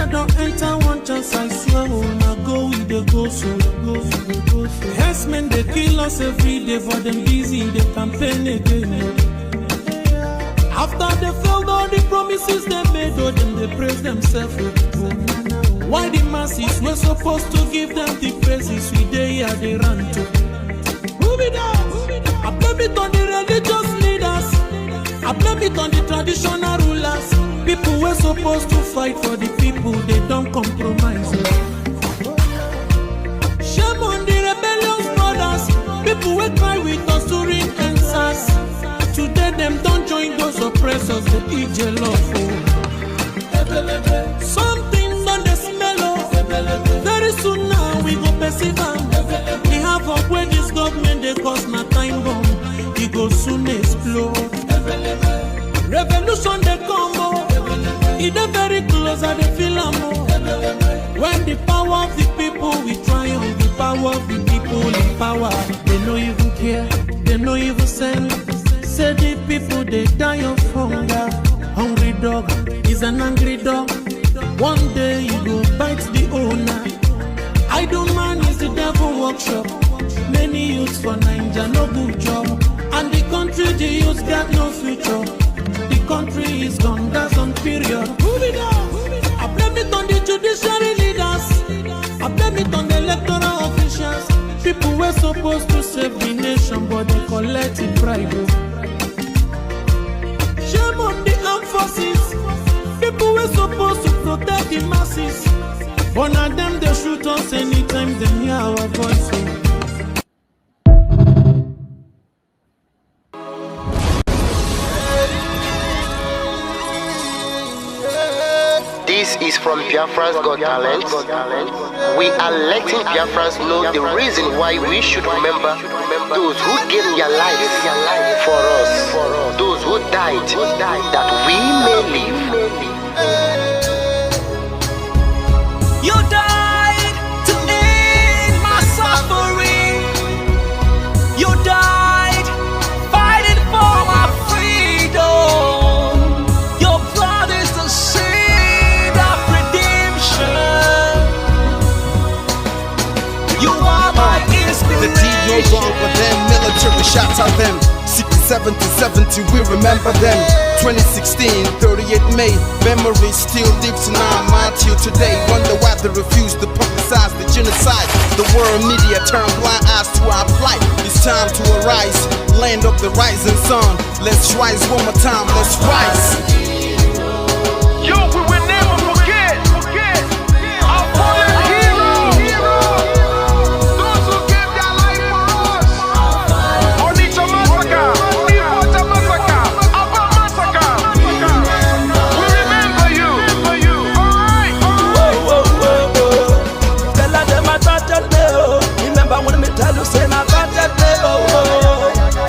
I don't enter one chance, I swear, I go with the go so. Herdsmen, they kill us every day, for them busy, they campaign again. After they failed all the promises they made, oh, then they praise themselves. Why the masses were supposed to give them the praises we they are they run to? Who be that? I blame it on the religious leaders. I blame it on the traditional rulers. People were supposed to fight for the people, they don't compromise. Shame on the rebellious brothers. People will cry with us during answers. Today them don't join those oppressors, they eat jealous. Something done the smell of. Very soon now we go perceive them. We have up where this government they cause my time bomb. It go soon explode. Revolution they come more. It they very close and they feel more. When the power of the people we triumph, the power of the people in power. They no even care, they no even send. Say the people they die of hunger. Hungry dog is an angry dog. One day you go bite the owner. Idle man is the devil workshop. Many youths for Nigeria no good job. And the country the youths got no future. The country is gone, that's on period. I blame it on the judiciary leaders. I blame it on the electoral officials. People were supposed to save the nation, but they collected bribe. Shame on the armed forces. People were supposed to protect the masses. One of them they shoot us anytime they hear our voice. This is from Biafra's Got Talent. We are letting Biafrans know the reason why we should remember those who gave their lives for us, those who died, that we may live. You died to end my suffering. You died fighting for my freedom. Your blood is the seed of redemption. You are my inspiration. The deed no wrong with them, military shots at them. 67 to 70, we remember them. 2016, 38 May, memory still lives in our mind till today. Wonder why they refuse to publicize the genocide. The world media turn blind eyes to our plight. It's time to arise, land of the rising sun. Let's rise one more time, let's rise. Yo, we will never forget our fallen heroes. Those who gave their life for us. Onitsha massacre, Iwata massacre, Aba massacre. We remember you. Alright. Tell them I got that day. Remember when me tell you say I got that day.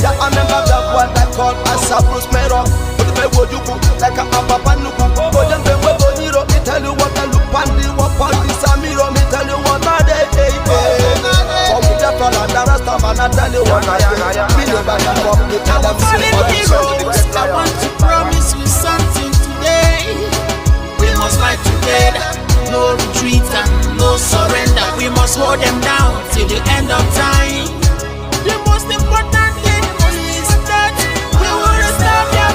Yeah, I remember that what I called as a prospero. But the way you put like a papa nuku. But then when we hero, me tell you what I look and the what on this amiro. Me tell you what I day. For me the fall and the rest of man I tell you what I do. Me never give up. Me tell them Fallen heroes, I want to promise you something today. We must fight together, no retreat and no surrender. We must hold them down till the end of time. The most important thing is that we will restore their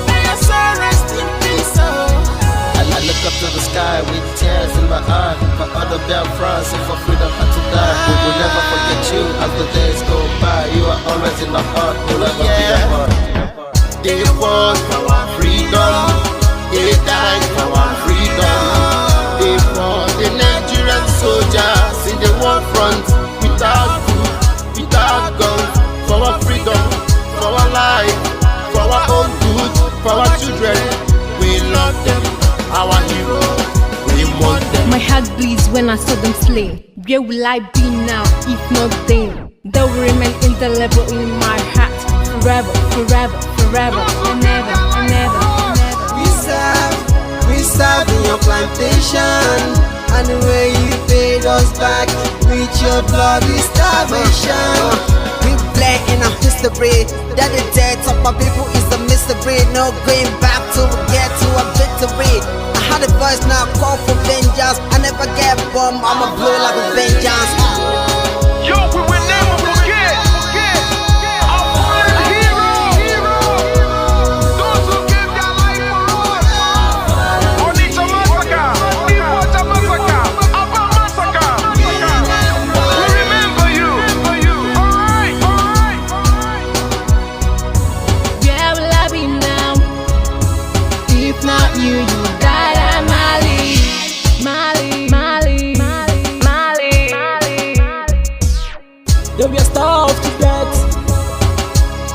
May your soul rest in peace. I look up to the sky with tears in my eye. For other Biafrans and for freedom had to die. We will never forget you as the days go by. You are always in my heart, forever be a part. They fought for our freedom. They died for our freedom. They fought the Nigerian soldiers in the war front. Without food, without guns. For our freedom, for our life, for our own good, for our children. We love them, our heroes. We want them. My heart bleeds when I saw them slain. Where will I be now if not then? They will remain indelible in my heart forever, forever, forever, and never, and never, and never. We serve in your plantation, and the way you paid us back with your bloody starvation. We play in our history that the death of my people is a mystery. No going back to get to a victory.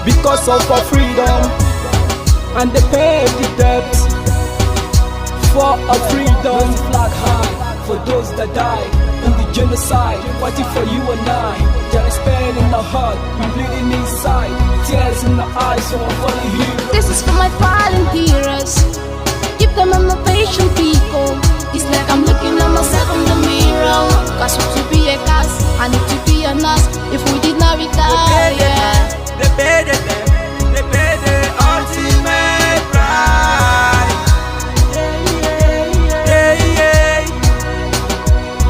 because of our freedom, and they pay the debt for our freedom. Raise the flag high for those that died in the genocide, fighting for you and I. There is pain in our heart, we bleeding inside, tears in our eyes, so I'm falling here. This is for my fallen heroes. Give them motivation, people. It's like I'm looking at myself in the mirror. Cause to be a gas, I need to be a nurse. If we did not retire, yeah. They pay the ultimate price.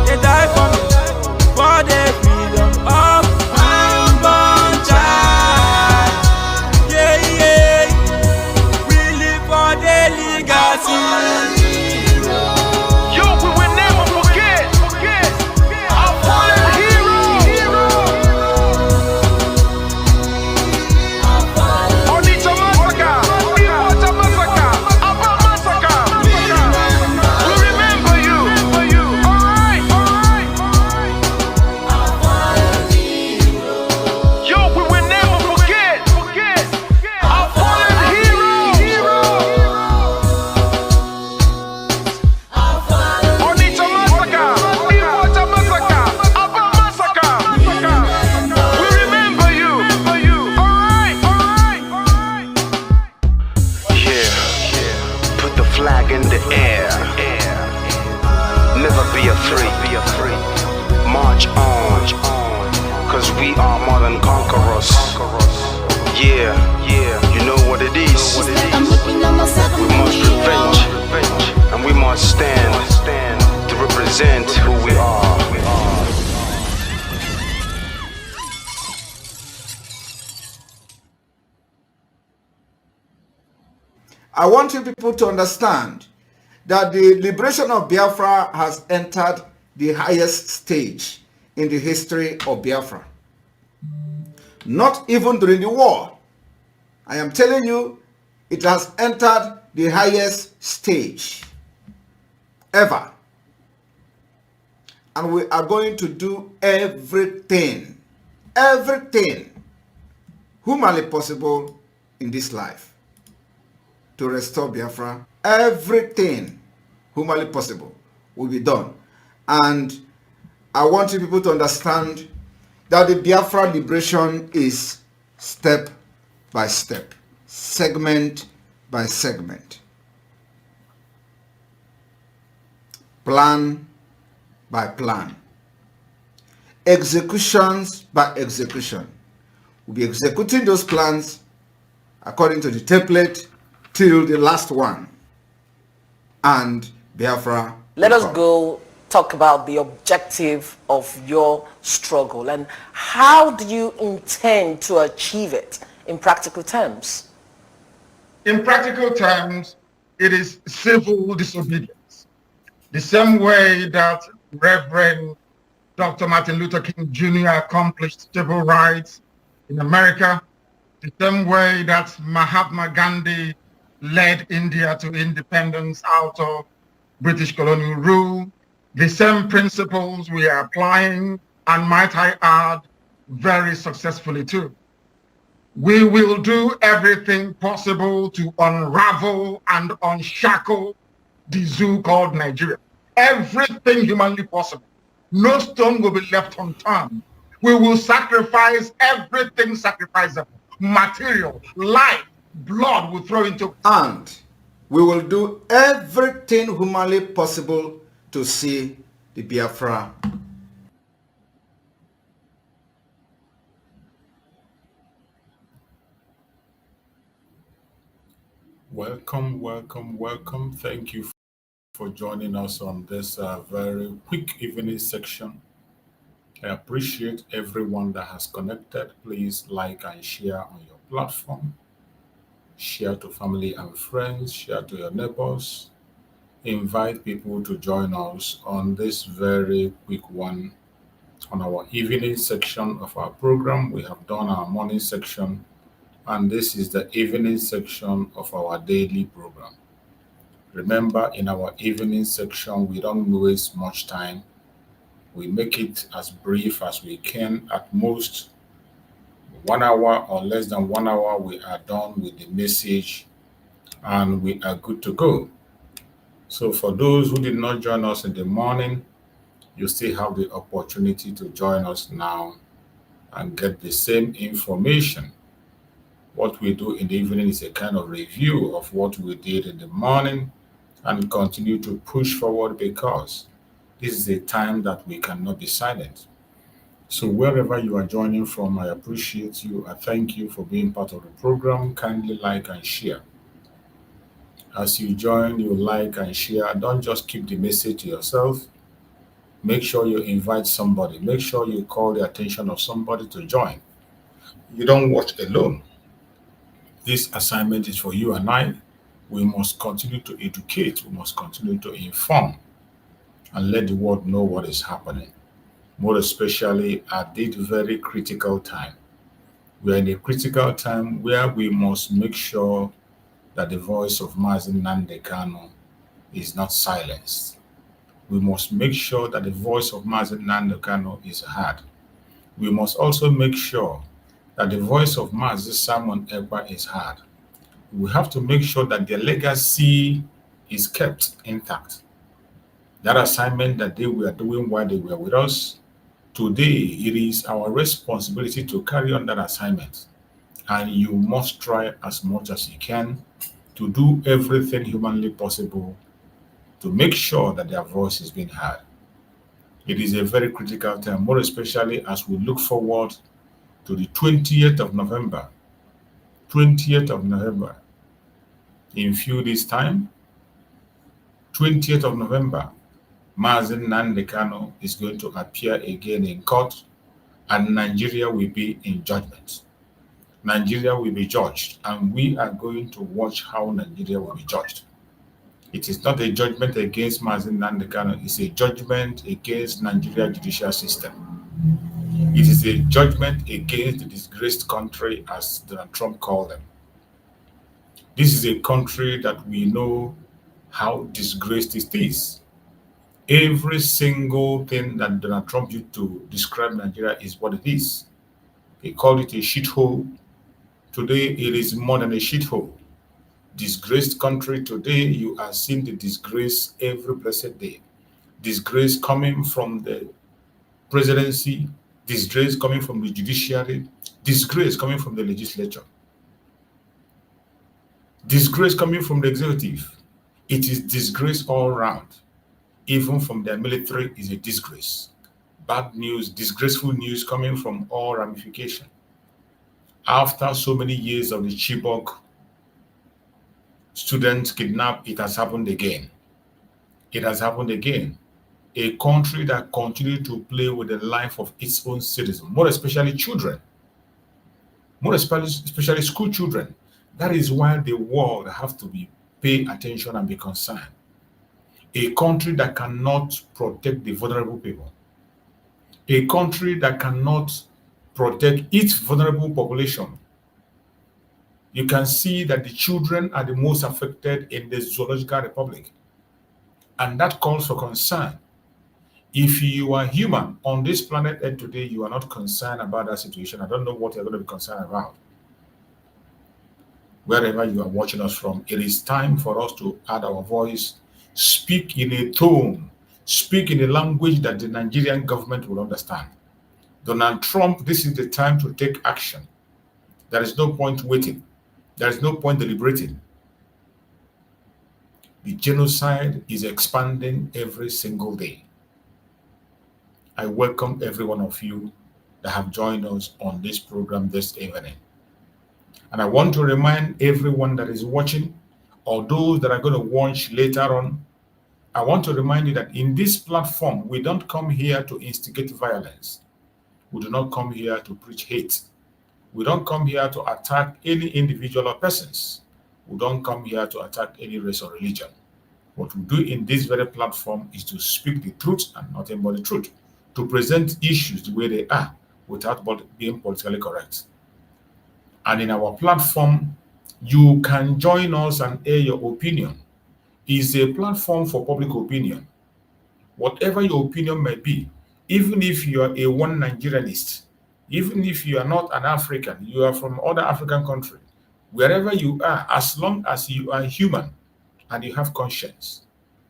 They die for me, for the freedom of my unborn child. We live for the legacy. Yo, we will never forget our fallen hero. Onitsha massacre, Iwata massacre, Aba massacre. We remember you. Alright. Yo, we will never forget our fallen hero. Onitsha massacre, Iwata massacre, Aba massacre. We remember you. Alright. Yeah, put the flag in the air. Never be afraid. March on, cause we are more than conquerors. Yeah, you know what it is. I'm looking at myself in We the must mirror. revenge, and we must stand to represent who we are. I want you people to understand that the liberation of Biafra has entered the highest stage in the history of Biafra. Not even during the war. I am telling you, it has entered the highest stage ever. And we are going to do everything humanly possible in this life to restore Biafra. Everything humanly possible will be done. And I want you people to understand that the Biafra liberation is step by step, segment by segment, plan by plan, executions by execution. We'll be executing those plans according to the template till the last one. And Biafra. Let us go talk about the objective of your struggle and how do you intend to achieve it in practical terms? In practical terms, it is civil disobedience. The same way that Reverend Dr. Martin Luther King Jr. accomplished civil rights in America, the same way that Mahatma Gandhi led India to independence out of British colonial rule, the same principles we are applying, and might I add, very successfully too. We will do everything possible to unravel and unshackle the zoo called Nigeria. Everything humanly possible. No stone will be left unturned. We will sacrifice everything sacrificable. Material, life, blood will throw into. And we will do everything humanly possible to see the Biafra. Welcome. Thank you for joining us on this very quick evening section. I appreciate everyone that has connected. Please like and share on your platform. Share to family and friends. Share to your neighbors. Invite people to join us on this very quick one on our evening section of our program. We have done our morning section, and this is the evening section of our daily program. Remember, in our evening section, we don't waste much time. We make it as brief as we can. At most, 1 hour or less than 1 hour, we are done with the message and we are good to go. So for those who did not join us in the morning, you still have the opportunity to join us now and get the same information. What we do in the evening is a kind of review of what we did in the morning and continue to push forward because this is a time that we cannot be silent. So wherever you are joining from, I appreciate you. I thank you for being part of the program. Kindly like and share. As you join, you like and share. Don't just keep the message to yourself. Make sure you invite somebody. Make sure you call the attention of somebody to join. You don't watch alone. This assignment is for you and I. We must continue to educate. We must continue to inform and let the world know what is happening. More especially at this very critical time. We are in a critical time where we must make sure that the voice of Mazi Nnamdi Kanu is not silenced. We must make sure that the voice of Mazi Nnamdi Kanu is heard. We must also make sure that the voice of Mazi Simon Ekpa is heard. We have to make sure that their legacy is kept intact. That assignment that they were doing while they were with us, today it is our responsibility to carry on that assignment. And you must try as much as you can to do everything humanly possible to make sure that their voice is being heard. It is a very critical time, more especially as we look forward to the 20th of November. 20th of November. In few days' time, 20th of November, Mazi Nnamdi Kanu is going to appear again in court and Nigeria will be in judgment. Nigeria will be judged and we are going to watch how Nigeria will be judged. It is not a judgment against Mazi Nnamdi Kanu, it's a judgment against Nigeria judicial system. It is a judgment against the disgraced country, as Donald Trump called them. This is a country that we know how disgraced it is. Every single thing that Donald Trump used to describe Nigeria is what it is. He called it a shithole. Today, it is more than a shithole. Disgraced country. Today, you are seeing the disgrace every blessed day. Disgrace coming from the presidency, disgrace coming from the judiciary, disgrace coming from the legislature, disgrace coming from the executive. It is disgrace all around. Even from their military is a disgrace. Bad news, disgraceful news coming from all ramifications. After so many years of the Chibok students kidnapped, it has happened again. It has happened again. A country that continues to play with the life of its own citizens, more especially children, more especially school children. That is why the world have to pay attention and be concerned. A country that cannot protect the vulnerable people. A country that cannot protect its vulnerable population. You can see that the children are the most affected in the Zoological Republic. And that calls for concern. If you are human on this planet Earth today, you are not concerned about that situation. I don't know what you're going to be concerned about. Wherever you are watching us from, it is time for us to add our voice, speak in a tone, speak in a language that the Nigerian government will understand. Donald Trump, this is the time to take action. There is no point waiting. There is no point deliberating. The genocide is expanding every single day. I welcome every one of you that have joined us on this program this evening. And I want to remind everyone that is watching, or those that are going to watch later on, I want to remind you that in this platform, we don't come here to instigate violence. We do not come here to preach hate. We don't come here to attack any individual or persons. We don't come here to attack any race or religion. What we do in this very platform is to speak the truth and nothing but the truth, to present issues the way they are without being politically correct. And in our platform, you can join us and air your opinion. It's a platform for public opinion. Whatever your opinion may be, even if you are a one Nigerianist, Even if you are not an African, you are from other African country, wherever you are, as long as you are human and you have conscience,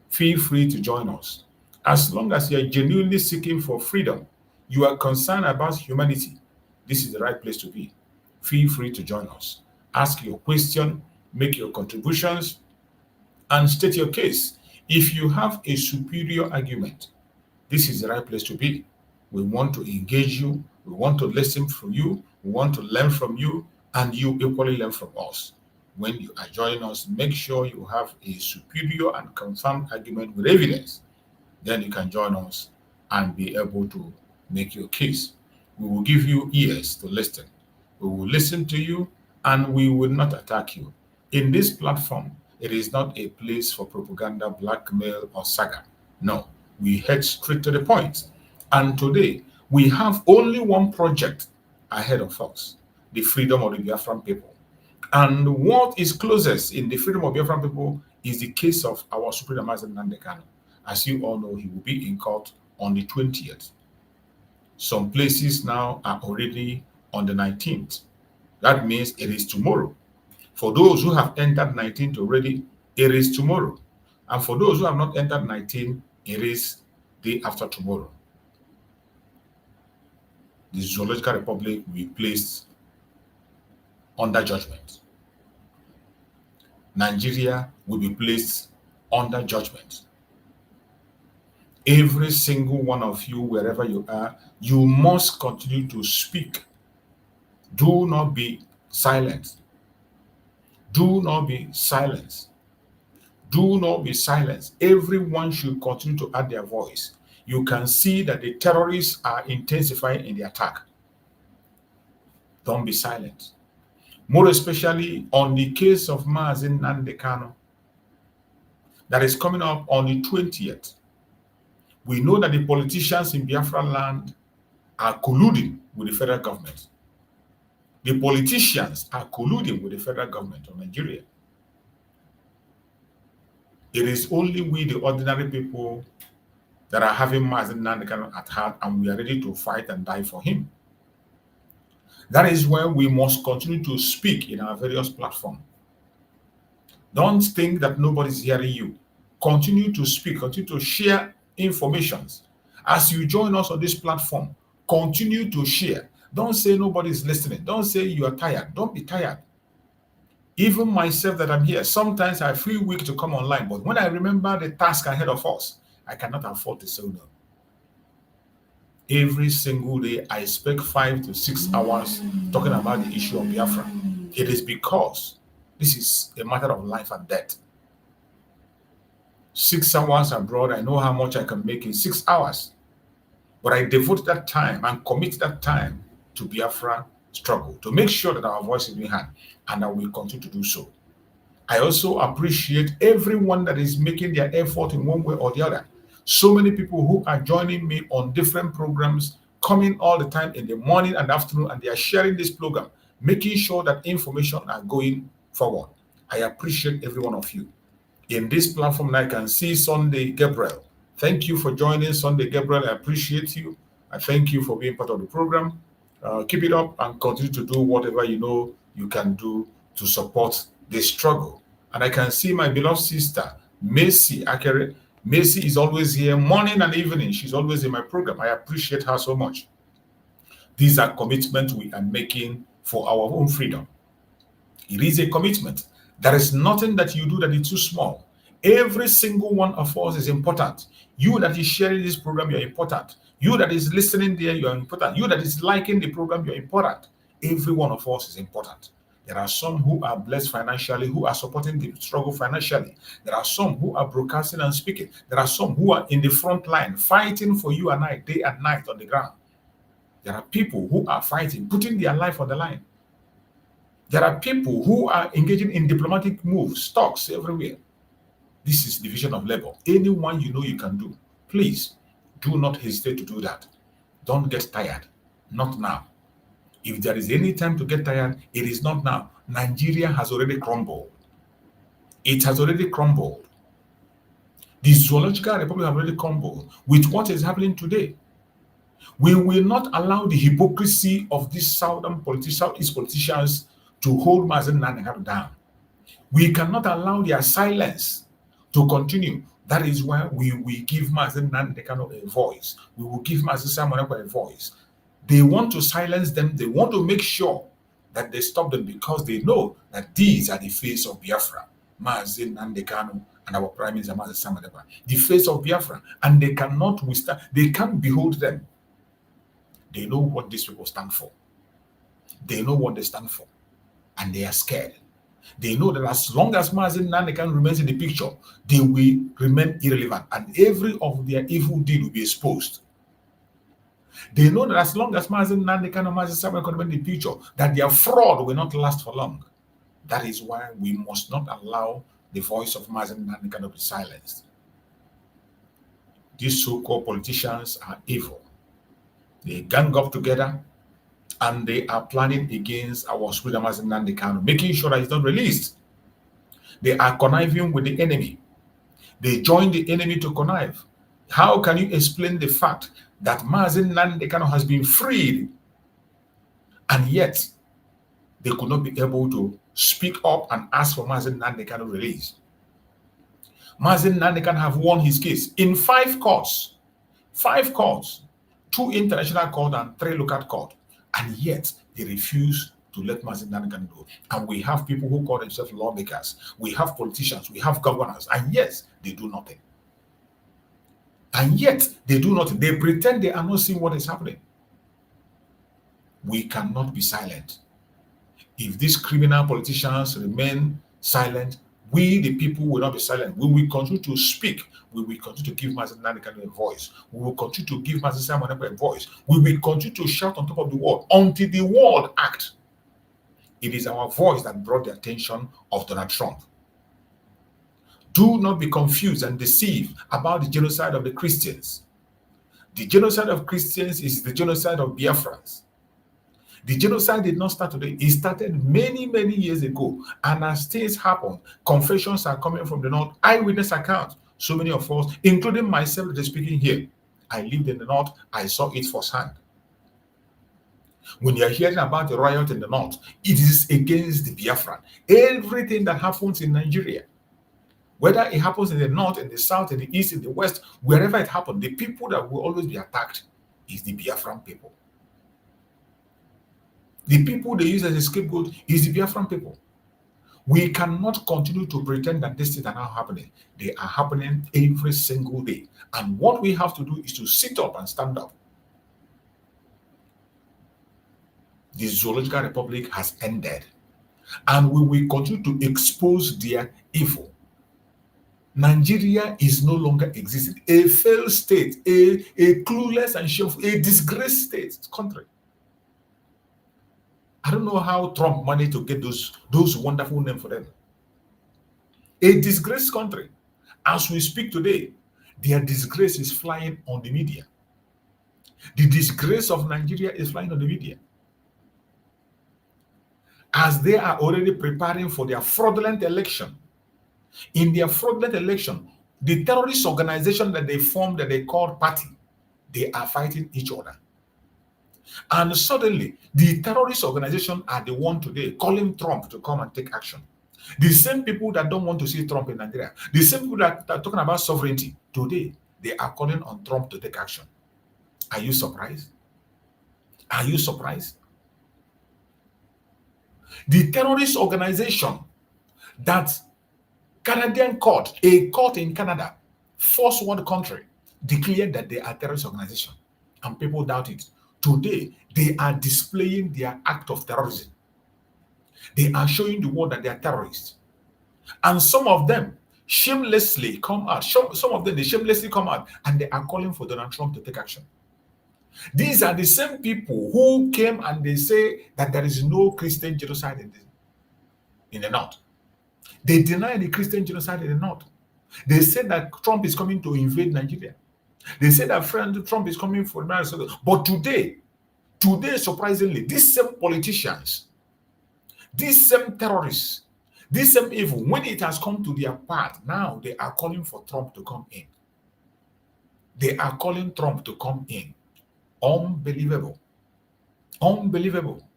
feel free to join us. As long as you are genuinely seeking for freedom, you are concerned about humanity, this is the right place to be. Feel free to join us. Ask your question, make your contributions, and state your case. If you have a superior argument, this is the right place to be. We want to engage you. We want to listen from you. We want to learn from you, and you equally learn from us. When you are joining us, make sure you have a superior and confirmed argument with evidence. Then you can join us and be able to make your case. We will give you ears to listen. We will listen to you, and we will not attack you. In this platform, it is not a place for propaganda, blackmail, or saga. No, we head straight to the point. And today, we have only one project ahead of us, the freedom of the Biafran people. And what is closest in the freedom of Biafran people is the case of our Supreme Mazi Nnamdi Kanu. As you all know, he will be in court on the 20th. Some places now are already on the 19th. That means it is tomorrow. For those who have entered 19th already, it is tomorrow. And for those who have not entered 19, it is day after tomorrow. The Zoological Republic will be placed under judgment. Nigeria will be placed under judgment. Every single one of you, wherever you are, you must continue to speak. Do not be silent. Do not be silent. Do not be silent. Everyone should continue to add their voice. You can see that the terrorists are intensifying in the attack. Don't be silent. More especially on the case of Mazi Nnamdi Kanu that is coming up on the 20th. We know that the politicians in Biafra land are colluding with the federal government. The politicians are colluding with the federal government of Nigeria. It is only we, the ordinary people, that are having Mazi Nnamdi Kanu at heart, and we are ready to fight and die for him. That is why we must continue to speak in our various platforms. Don't think that nobody's hearing you. Continue to speak, continue to share information. As you join us on this platform, continue to share. Don't say nobody's listening. Don't say you are tired. Don't be tired. Even myself that I'm here, sometimes I feel weak to come online, but when I remember the task ahead of us, I cannot afford to say no. Every single day, I spend 5 to 6 hours talking about the issue of Biafra. It is because this is a matter of life and death. 6 hours abroad, I know how much I can make in 6 hours. But I devote that time and commit that time to Biafra struggle, to make sure that our voice is being heard, and I will continue to do so. I also appreciate everyone that is making their effort in one way or the other. So many people who are joining me on different programs, coming all the time in the morning and afternoon, and they are sharing this program, making sure that information are going forward. I appreciate every one of you. In this platform, I can see Sunday Gabriel. Thank you for joining, Sunday Gabriel. I appreciate you. I thank you for being part of the program. Keep it up and continue to do whatever you know you can do to support the struggle. And I can see my beloved sister, Mazi Akere. Mazi is always here morning and evening. She's always in my program. I appreciate her so much. These are commitments we are making for our own freedom. It is a commitment. There is nothing that you do that is too small. Every single one of us is important. You that is sharing this program, you're important. You that is listening there, you are important. You that is liking the program, you're important. Every one of us is important. There are some who are blessed financially, who are supporting the struggle financially. There are some who are broadcasting and speaking. There are some who are in the front line, fighting for you and I, day and night on the ground. There are people who are fighting, putting their life on the line. There are people who are engaging in diplomatic moves, talks everywhere. This is division of labor. Anyone you know you can do, please do not hesitate to do that. Don't get tired. Not now. If there is any time to get tired, it is not now. Nigeria has already crumbled. It has already crumbled. The Zoological Republic has already crumbled with what is happening today. We will not allow the hypocrisy of these Southeast politicians to hold Mazi Nnamdi Kanu down. We cannot allow their silence to continue. That is why we will give Mazi Nnamdi Kanu a voice. We will give Mazi Simon a voice. They want to silence them. They want to make sure that they stop them because they know that these are the face of Biafra. Mazi Nnamdi Kanu and our Prime Minister Mazi Simon, the face of Biafra, and they cannot withstand. They can't behold them. They know what these people stand for. They know what they stand for, and they are scared. They know that as long as Mazi Nnamdi Kanu remains in the picture, they will remain irrelevant, and every of their evil deed will be exposed. They know that as long as Mazi Nnamdi Kanu and Mazi Simon remain in the picture, that their fraud will not last for long. That is why we must not allow the voice of Mazi Nnamdi Kanu to be silenced. These so-called politicians are evil. They gang up together and they are planning against our sweet Mazi Nnamdi Kanu, making sure that he's not released. They are conniving with the enemy. They join the enemy to connive. How can you explain the fact that Mazi Nnamdi Kanu has been freed and yet they could not be able to speak up and ask for Mazi Nnamdi Kanu release? Mazi Nnamdi Kanu have won his case in 5 courts. 5 courts. 2 international courts and 3 local courts. And yet they refuse to let Mazi Nnamdi Kanu go. And we have people who call themselves lawmakers. We have politicians. We have governors. And yes, they do nothing. And yet they do nothing. They pretend they are not seeing what is happening. We cannot be silent. If these criminal politicians remain silent, we, the people, will not be silent. We will continue to speak. We will continue to give Mazi Nnamdi Kanu a voice. We will continue to give Mazi Simon a voice. We will continue to shout on top of the world until the world acts. It is our voice that brought the attention of Donald Trump. Do not be confused and deceived about the genocide of the Christians. The genocide of Christians is the genocide of Biafrans. The genocide did not start today. It started many, many years ago. And as things happen, confessions are coming from the north, eyewitness accounts. So many of us, including myself that is speaking here, I lived in the north. I saw it firsthand. When you are hearing about the riot in the north, it is against the Biafran. Everything that happens in Nigeria, whether it happens in the north, in the south, in the east, in the west, wherever it happens, the people that will always be attacked is the Biafran people. The people they use as a scapegoat is the Biafran people. We cannot continue to pretend that these things are not happening. They are happening every single day. And what we have to do is to sit up and stand up. The Zoological Republic has ended. And we will continue to expose their evil. Nigeria is no longer existing. A failed state, a clueless and shameful, a disgraced state, country. I don't know how Trump managed to get those wonderful names for them. A disgraced country. As we speak today, their disgrace is flying on the media. The disgrace of Nigeria is flying on the media. As they are already preparing for their fraudulent election. In their fraudulent election, the terrorist organization that they formed, that they called party, they are fighting each other. And suddenly, the terrorist organization are the one today calling Trump to come and take action. The same people that don't want to see Trump in Nigeria, the same people that are talking about sovereignty, today, they are calling on Trump to take action. Are you surprised? Are you surprised? The terrorist organization that Canadian court, a court in Canada, first world country, declared that they are a terrorist organization, and people doubt it. Today, they are displaying their act of terrorism. They are showing the world that they are terrorists. And some of them shamelessly come out. Some of them, they shamelessly come out and they are calling for Donald Trump to take action. These are the same people who came and they say that there is no Christian genocide in the north. They deny the Christian genocide in the north. They say that Trump is coming to invade Nigeria. They say that Trump is coming for America. But today, surprisingly, these same politicians, these same terrorists, this same evil, when it has come to their part, now they are calling for Trump to come in. They are calling Trump to come in. Unbelievable. Unbelievable.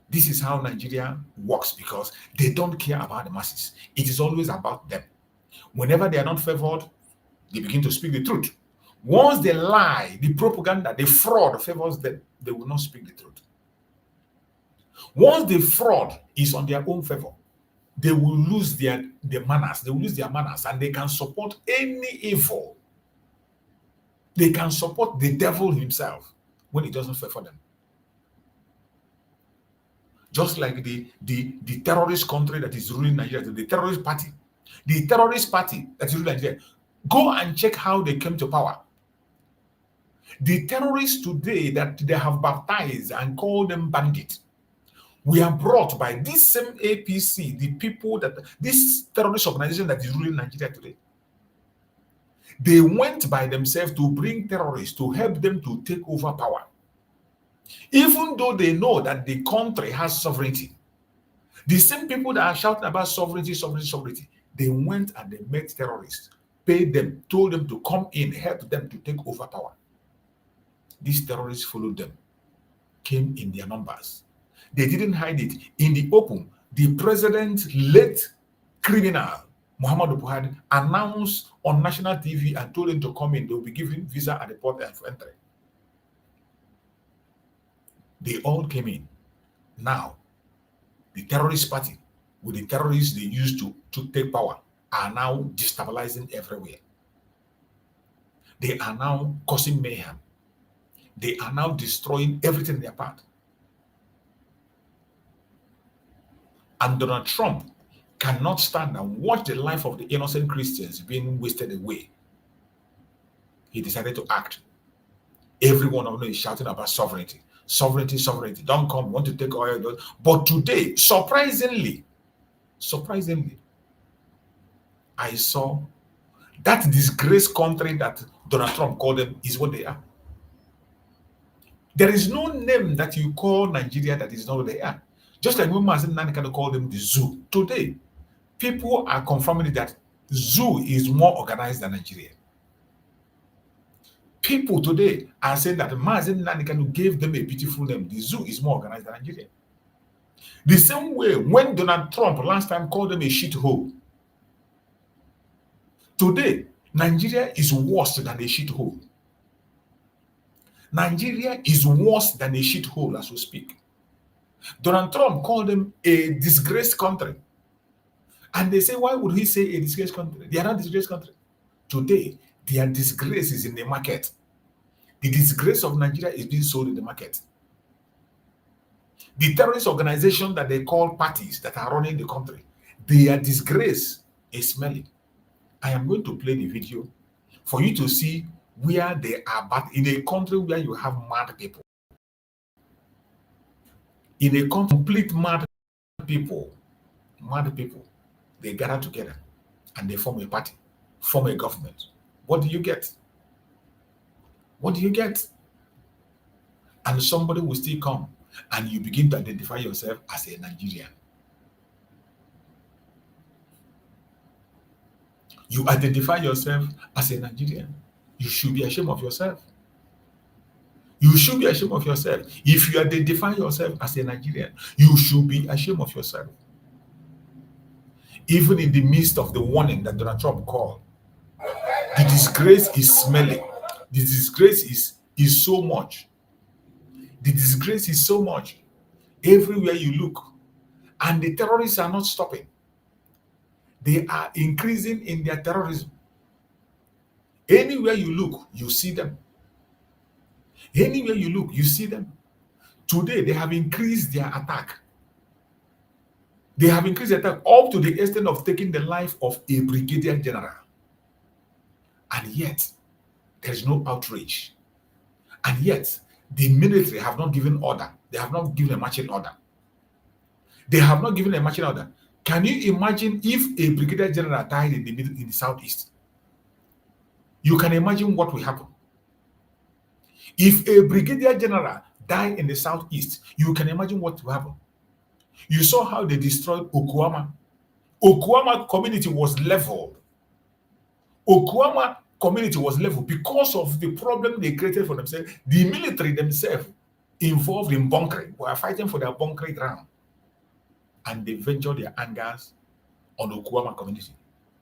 This is how Nigeria works because they don't care about the masses. It is always about them. Whenever they are not favored, they begin to speak the truth. Once they lie, the propaganda, the fraud favors them, they will not speak the truth. Once the fraud is on their own favor, they will lose their manners. They will lose their manners and they can support any evil. They can support the devil himself when it doesn't favor them. Just like the terrorist country that is ruling Nigeria, the terrorist party that is ruling Nigeria, go and check how they came to power. The terrorists today that they have baptized and called them bandits were brought by this same APC, the people that this terrorist organization that is ruling Nigeria today. They went by themselves to bring terrorists to help them to take over power. Even though they know that the country has sovereignty, the same people that are shouting about sovereignty, they went and they met terrorists, paid them, told them to come in, help them to take over power. These terrorists followed them, came in their numbers. They didn't hide it. In the open, the president, late criminal, Muhammadu Buhari, announced on national TV and told them to come in. They will be given visa at the port of entry. They all came in. Now, the terrorist party, with the terrorists they used to take power, are now destabilizing everywhere. They are now causing mayhem. They are now destroying everything in their path. And Donald Trump cannot stand and watch the life of the innocent Christians being wasted away. He decided to act. Every one of them is shouting about sovereignty. Sovereignty, sovereignty. Don't come, want to take oil. But today, surprisingly, I saw that disgraced country that Donald Trump called them is what they are. There is no name that you call Nigeria that is not what they are. Just like when Mazi Nnamdi Kanu called them the zoo. Today, people are confirming that zoo is more organized than Nigeria. People today are saying that Mazi Nnamdi Kanu gave them a beautiful name. The zoo is more organized than Nigeria. The same way when Donald Trump last time called them a shithole. Today, Nigeria is worse than a shithole. Nigeria is worse than a shithole as we speak. Donald Trump called them a disgraced country. And they say, why would he say a disgraced country? They are not a disgraced country. Today, their disgrace is in the market. The disgrace of Nigeria is being sold in the market. The terrorist organization that they call parties that are running the country, their disgrace is smelling. I am going to play the video for you to see where they are, but in a country where you have mad people. In a complete mad people, they gather together and they form a party, form a government. What do you get? What do you get? And somebody will still come and you begin to identify yourself as a Nigerian. You identify yourself as a Nigerian. You should be ashamed of yourself. You should be ashamed of yourself. If you identify yourself as a Nigerian, you should be ashamed of yourself. Even in the midst of the warning that Donald Trump called, the disgrace is smelling. The disgrace is so much. The disgrace is so much. Everywhere you look. And the terrorists are not stopping. They are increasing in their terrorism. Anywhere you look, you see them. Anywhere you look, you see them. Today, they have increased their attack. They have increased their attack up to the extent of taking the life of a brigadier general. And yet, there is no outrage. And yet, the military have not given order. They have not given a marching order. They have not given a marching order. Can you imagine if a brigadier general died in the southeast? You can imagine what will happen. If a brigadier general died in the southeast, you can imagine what will happen. You saw how they destroyed Okuama. Okuama community was leveled. Okuama community was leveled because of the problem they created for themselves. The military themselves involved in bunkering were fighting for their bunkering ground. And they ventured their angers on the Okuama community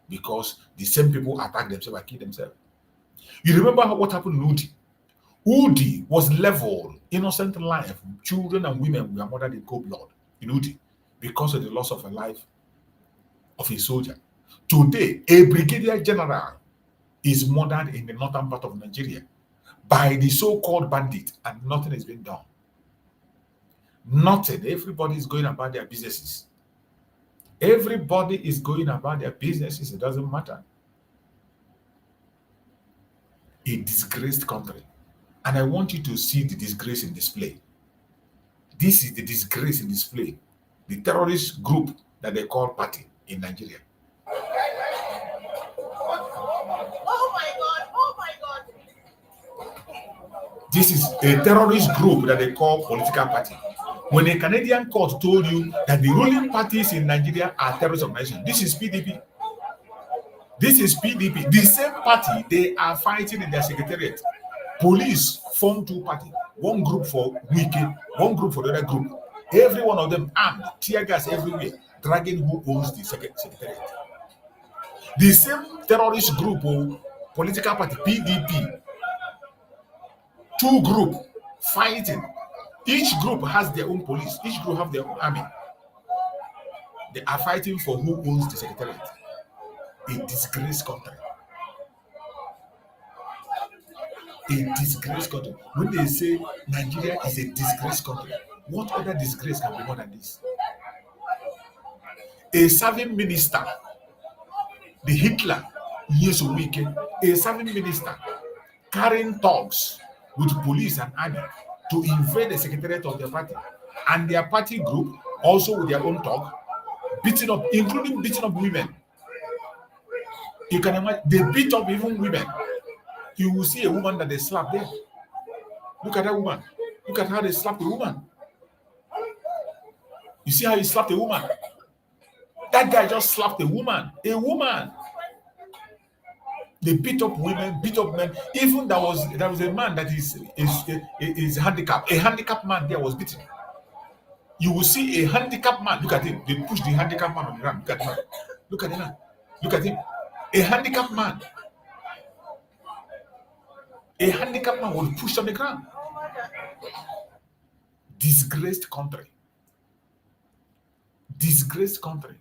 because the same people attacked themselves and killed themselves. You remember what happened in Udi? Udi was leveled, innocent life, children and women were murdered in cold blood in Udi because of the loss of a life of a soldier. Today, a brigadier general is murdered in the northern part of Nigeria by the so-called bandit, and nothing is being done. Nothing. Everybody is going about their businesses. Everybody is going about their businesses. It doesn't matter. A disgraced country. And I want you to see the disgrace in display. This is the disgrace in display. The terrorist group that they call party in Nigeria. Oh my God. Oh my God. This is a terrorist group that they call political party. When a Canadian court told you that the ruling parties in Nigeria are terrorist organizations, this is PDP. This is PDP. The same party, they are fighting in their secretariat. Police form two parties. One group for Wiki, one group for the other group. Every one of them armed, tear gas everywhere, dragging who owns the secretariat. The same terrorist group or political party, PDP, two groups fighting. Each group has their own police. Each group have their own army. They are fighting for who owns the secretariat. A disgraced country. A disgraced country. When they say Nigeria is a disgraced country, what other disgrace can be more than this? A serving minister, the Hitler, years a week, a serving minister carrying thugs with police and army to invade the secretariat of their party, and their party group also with their own thug, beating up, including beating up women. You can imagine, they beat up even women. You will see a woman that they slap there. Look at that woman. Look at how they slapped the woman. You see how he slapped a woman? That guy just slapped a woman. A woman. They beat up women, beat up men. Even there was a man that is handicapped. A handicapped man there was beaten. You will see a handicapped man. Look at him. They push the handicapped man on the ground. Look at him. Look at him. Look at him. A handicapped man. A handicapped man was pushed on the ground. Disgraced country. Disgraced country.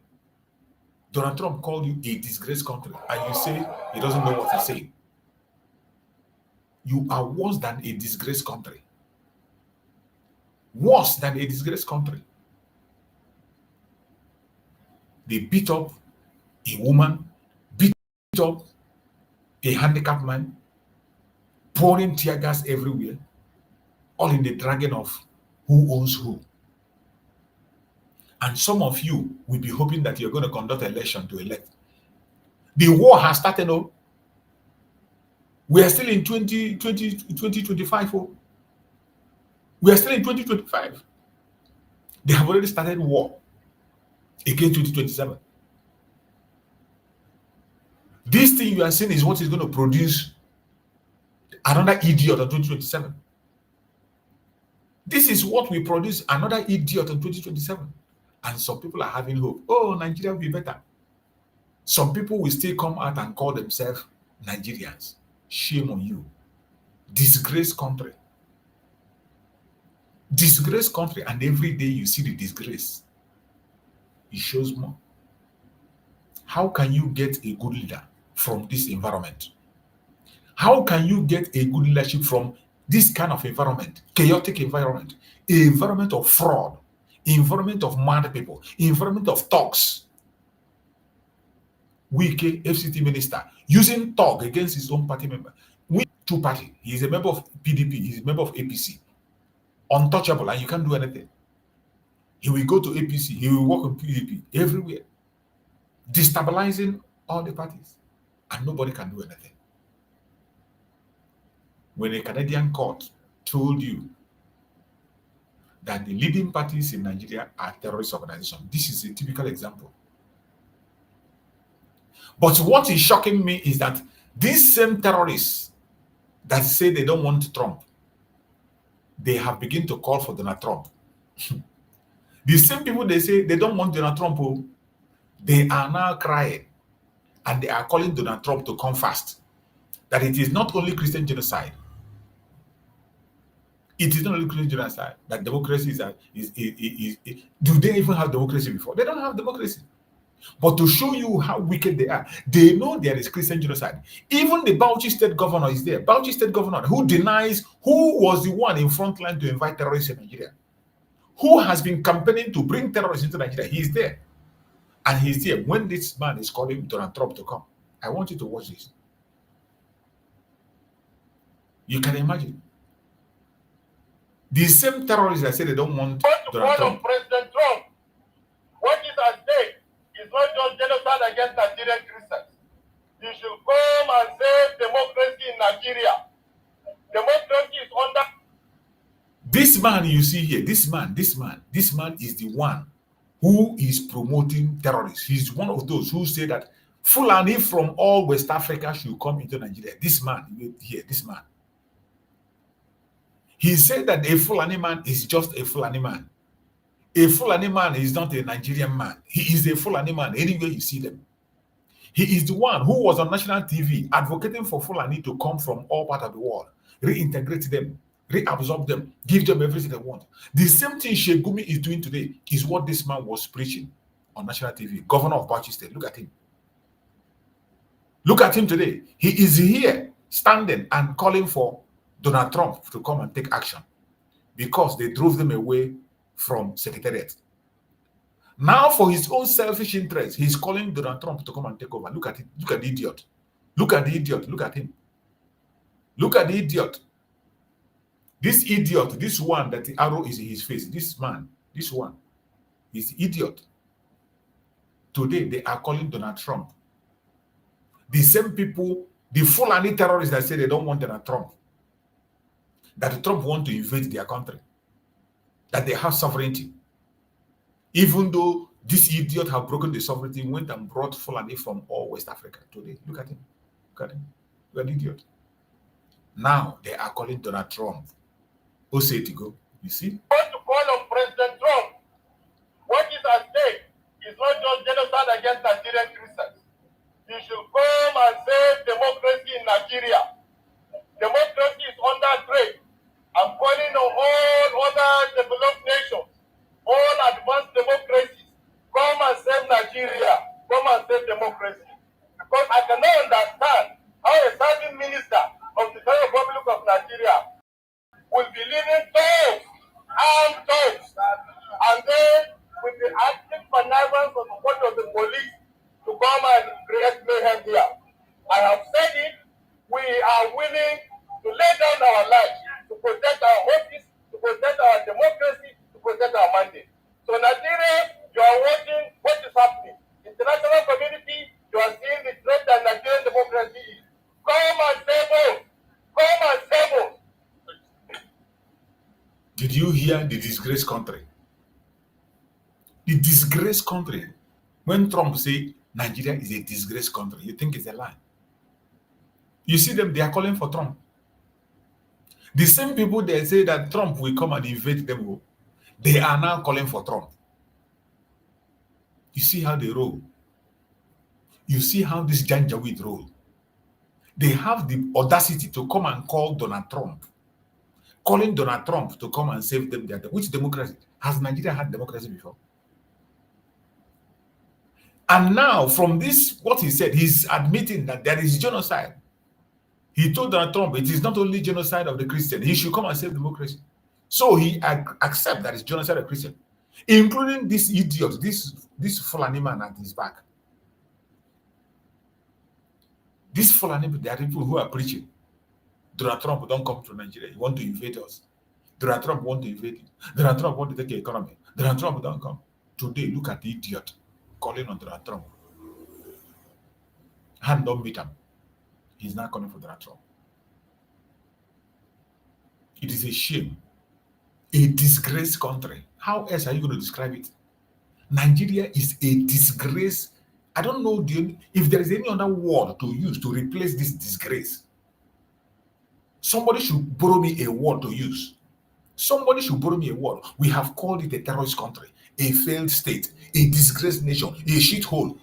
Donald Trump called you a disgraced country, and you say he doesn't know what he's saying. You are worse than a disgraced country. Worse than a disgraced country. They beat up a woman, beat up a handicapped man, pouring tear gas everywhere, all in the dragging of who owns who. And some of you will be hoping that you're going to conduct an election to elect. The war has started. Oh, we are still in 2025. Oh, we are still in 2025. They have already started war against 2027. This thing you are seeing is what is going to produce another idiot in 2027. This is what will produce another idiot in 2027. And some people are having hope. Oh, Nigeria will be better. Some people will still come out and call themselves Nigerians. Shame on you. Disgraced country. Disgraced country. And every day you see the disgrace. It shows more. How can you get a good leader from this environment? How can you get a good leadership from this kind of environment? Chaotic environment. An environment of fraud. Environment of mad people, environment of thugs. Wike, FCT minister, using thug against his own party member. We two party. He is a member of PDP, he is a member of APC. Untouchable, and you can't do anything. He will go to APC, he will work on PDP everywhere, destabilizing all the parties, and nobody can do anything. When a Canadian court told you that the leading parties in Nigeria are terrorist organizations. This is a typical example. But what is shocking me is that These same terrorists that say they don't want Trump, they have begun to call for Donald Trump. The same people they say they don't want Donald Trump, they are now crying and they are calling Donald Trump to come fast. That it is not only Christian genocide. It is not only Christian genocide. That democracy is do they even have democracy before? They don't have democracy. But to show you how wicked they are, they know there is Christian genocide. Even the Bauchi state governor is there. Bauchi state governor who denies who was the one in front line to invite terrorists in Nigeria. Who has been campaigning to bring terrorists into Nigeria. He's there. And he's there when this man is calling Donald Trump to come. I want you to watch this. You can imagine. The same terrorists that say they don't want Donald Trump. President Trump, what is at stake is not just genocide against Nigerian Christians. You should come and save democracy in Nigeria. Democracy is under. This man you see here, this man is the one who is promoting terrorists. He's one of those who say that Fulani from all West Africa should come into Nigeria. This man here, this man. He said that a Fulani man is just a Fulani man. A Fulani man is not a Nigerian man. He is a Fulani man anywhere you see them. He is the one who was on national TV advocating for Fulani to come from all parts of the world, reintegrate them, reabsorb them, give them everything they want. The same thing Sheikh Gumi is doing today is what this man was preaching on national TV, governor of Bauchi State. Look at him. Look at him today. He is here standing and calling for Donald Trump to come and take action because they drove them away from Secretariat. Now, for his own selfish interest, he's calling Donald Trump to come and take over. Look at it. Look at the idiot. Look at the idiot. Look at him. Look at the idiot. This idiot, this one that the arrow is in his face, this man, this one is the idiot. Today, they are calling Donald Trump. The same people, the Fulani terrorists that say they don't want Donald Trump, that Trump want to invade their country, that they have sovereignty. Even though this idiot have broken the sovereignty, went and brought Fulani from all West Africa today. Look at him. Look at him. Look at the idiot. Now they are calling Donald Trump. Who say to go? You see? I want to call on President Trump. What is at stake is not just genocide against Nigerian Christians. You should come and save democracy in Nigeria. Democracy is under threat. I'm calling on all other developed nations, all advanced democracies, come and save Nigeria, come and save democracy. Because I cannot understand how a certain minister of the Federal Republic of Nigeria will be leading thugs, armed thugs, and then with the active connivance of the police to come and create mayhem here. I have said it, we are willing to lay down our lives to protect our office, to protect our democracy, to protect our mandate. So Nigeria, you are watching what is happening. International community, you are seeing the threat that Nigerian democracy is. Come and save us. Come and save us. Did you hear the disgraced country? The disgraced country. When Trump say Nigeria is a disgraced country, you think it's a lie. You see them, they are calling for Trump. The same people that say that Trump will come and invade them, they are now calling for Trump. You see how they roll. You see how this Janjaweed roll. They have the audacity to come and call Donald Trump. Calling Donald Trump to come and save them. Which democracy? Has Nigeria had democracy before? And now, from this, what he said, he's admitting that there is genocide. He told Donald Trump it is not only genocide of the Christian, he should come and save democracy. So he accepts that it's genocide of Christian, including this idiot, this Fulani man at his back. This Fulani, there are people who are preaching. Donald Trump don't come to Nigeria. He want to invade us. Donald Trump want to invade you. Donald Trump want to take the economy. Donald Trump don't come. Today, look at the idiot calling on Donald Trump. Hand don't beat him. He's not calling for Donald Trump. It is a shame. A disgraced country. How else are you going to describe it? Nigeria is a disgrace I don't know if there is any other word to use to replace this disgrace. Somebody should borrow me a word to use. Somebody should borrow me a word. We have called it a terrorist country, a failed state, a disgraced nation, a shithole,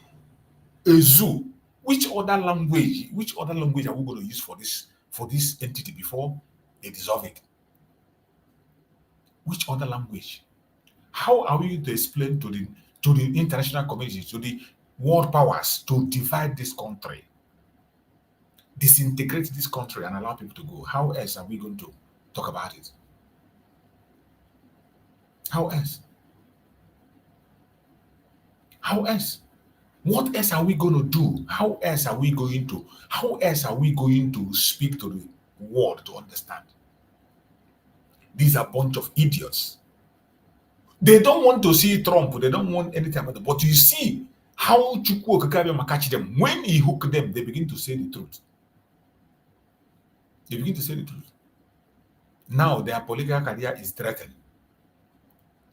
a zoo. Which other language are we going to use for this entity before they dissolve it? Which other language? How are we going to explain to the international community, to the world powers, to divide this country, disintegrate this country, and allow people to go? How else are we going to talk about it? How else? How else? What else are we going to do? How else are we going to speak to the world to understand? These are a bunch of idiots. They don't want to see Trump. They don't want anything about it. But you see how Chukwu Okakabiyama catch them. When he hook them, they begin to say the truth. They begin to say the truth. Now their political career is threatened.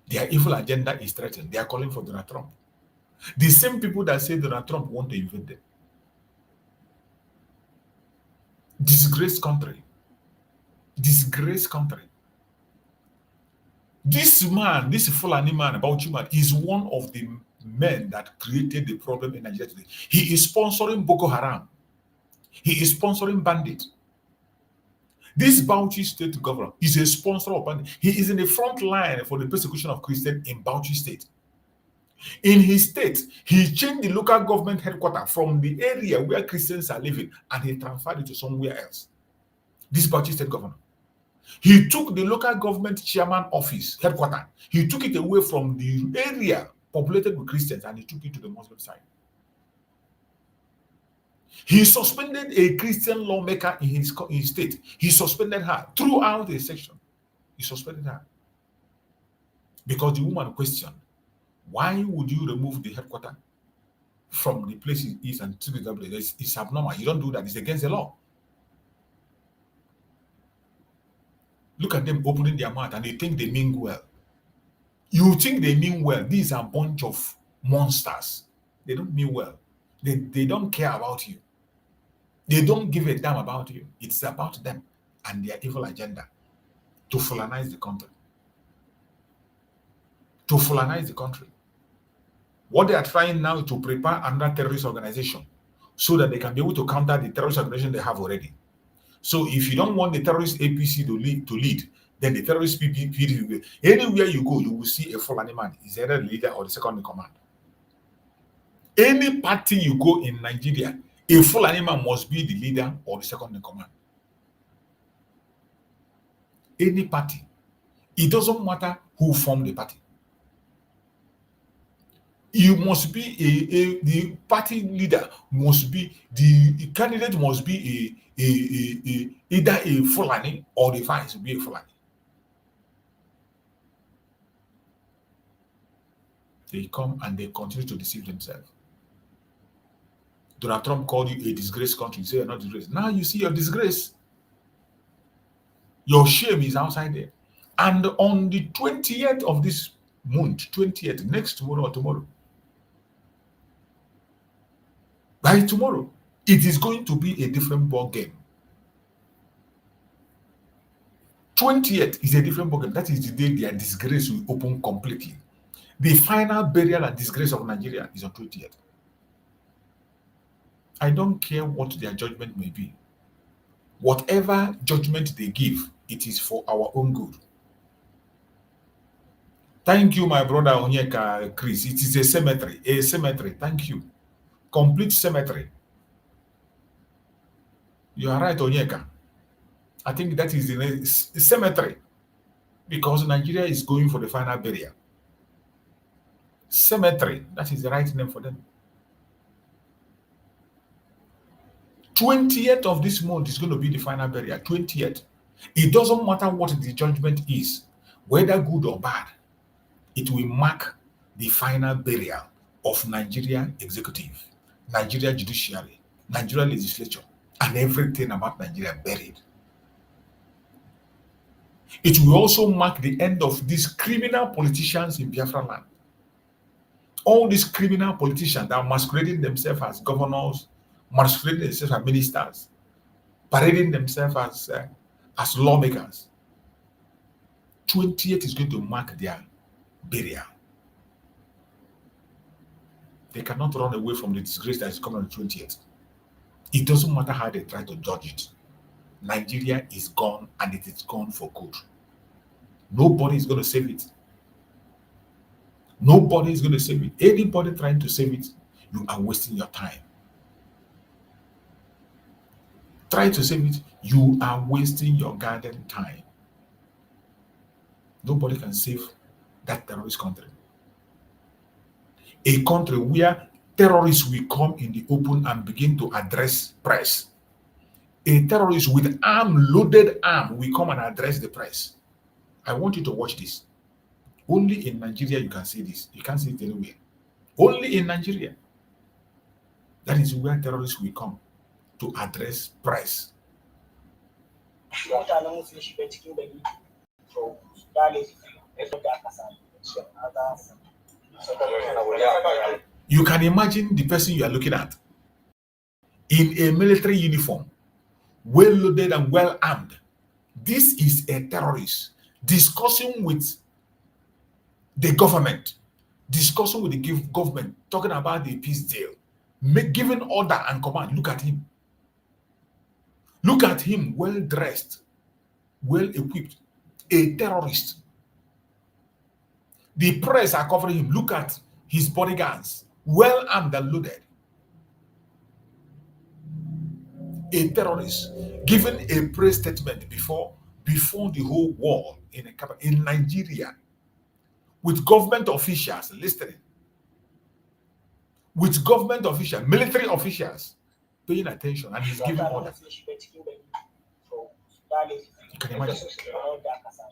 Their evil agenda is threatened. They are calling for Donald Trump. The same people that say Donald Trump want to invade them. Disgraced country. Disgraced country. This man, this Fulani man, Bauchi man, is one of the men that created the problem in Nigeria today. He is sponsoring Boko Haram. He is sponsoring bandits. This Bauchi state governor is a sponsor of bandits. He is in the front line for the persecution of Christians in Bauchi state. In his state, he changed the local government headquarters from the area where Christians are living and he transferred it to somewhere else. This Bauchi state governor. He took the local government chairman office headquarters. He took it away from the area populated with Christians and he took it to the Muslim side. He suspended a Christian lawmaker in his state. He suspended her throughout the section. He suspended her because the woman questioned, why would you remove the headquarters from the place it is and to the place? It's abnormal. You don't do that. It's against the law. Look at them opening their mouth and they think they mean well. You think they mean well. These are a bunch of monsters. They don't mean well. They don't care about you. They don't give a damn about you. It's about them and their evil agenda to Fulanize the country. To Fulanize the country. What they are trying now is to prepare another terrorist organization so that they can be able to counter the terrorist organization they have already. So if you don't want the terrorist APC to lead, then the terrorist PDP, anywhere you go, you will see a Fulani man. Is either the leader or the second in command. Any party you go in Nigeria, a Fulani man must be the leader or the second in command. Any party. It doesn't matter who formed the party. You must be the party leader must be, the candidate must be either a Fulani or the vice will be a Fulani. They come and they continue to deceive themselves. Donald Trump called you a disgraced country. You say you're not disgraced. Now you see your disgrace. Your shame is outside there. And on the 20th of this month, 20th, next tomorrow or tomorrow, by tomorrow, it is going to be a different ball game. 20th is a different ball game. That is the day their disgrace will open completely. The final burial and disgrace of Nigeria is on 20th. I don't care what their judgment may be. Whatever judgment they give, it is for our own good. Thank you, my brother Onyeka Chris. It is a cemetery. A cemetery. Thank you. Complete cemetery. You are right, Onyeka. I think that is the cemetery. Because Nigeria is going for the final burial. Cemetery. That is the right name for them. 20th of this month is going to be the final burial. 20th. It doesn't matter what the judgment is, whether good or bad. It will mark the final burial of Nigeria executive, Nigeria judiciary, Nigeria legislature, and everything about Nigeria buried. It will also mark the end of these criminal politicians in Biafra land. All these criminal politicians that are masquerading themselves as governors, masquerading themselves as ministers, parading themselves as lawmakers. 28th is going to mark their burial. They cannot run away from the disgrace that is coming on the 20th. It doesn't matter how they try to dodge it. Nigeria is gone, and it is gone for good. Nobody is going to save it. Nobody is going to save it. Anybody trying to save it, you are wasting your time. Try to save it, you are wasting your garden time. Nobody can save that terrorist country. A country where terrorists will come in the open and begin to address press. A terrorist with loaded arm will come and address the press. I want you to watch this. Only in Nigeria you can see this. You can't see it anywhere. Only in Nigeria. That is where terrorists will come to address press. You can imagine the person you are looking at in a military uniform, well loaded and well armed. This is a terrorist discussing with the government, talking about the peace deal, giving order and command. Look at him. Look at him, well dressed, well equipped, a terrorist. The press are covering him. Look at his bodyguards, well armed and loaded. A terrorist giving a press statement before the whole world in Nigeria, with government officials listening, with government officials, military officials paying attention, and he's giving orders. You can imagine.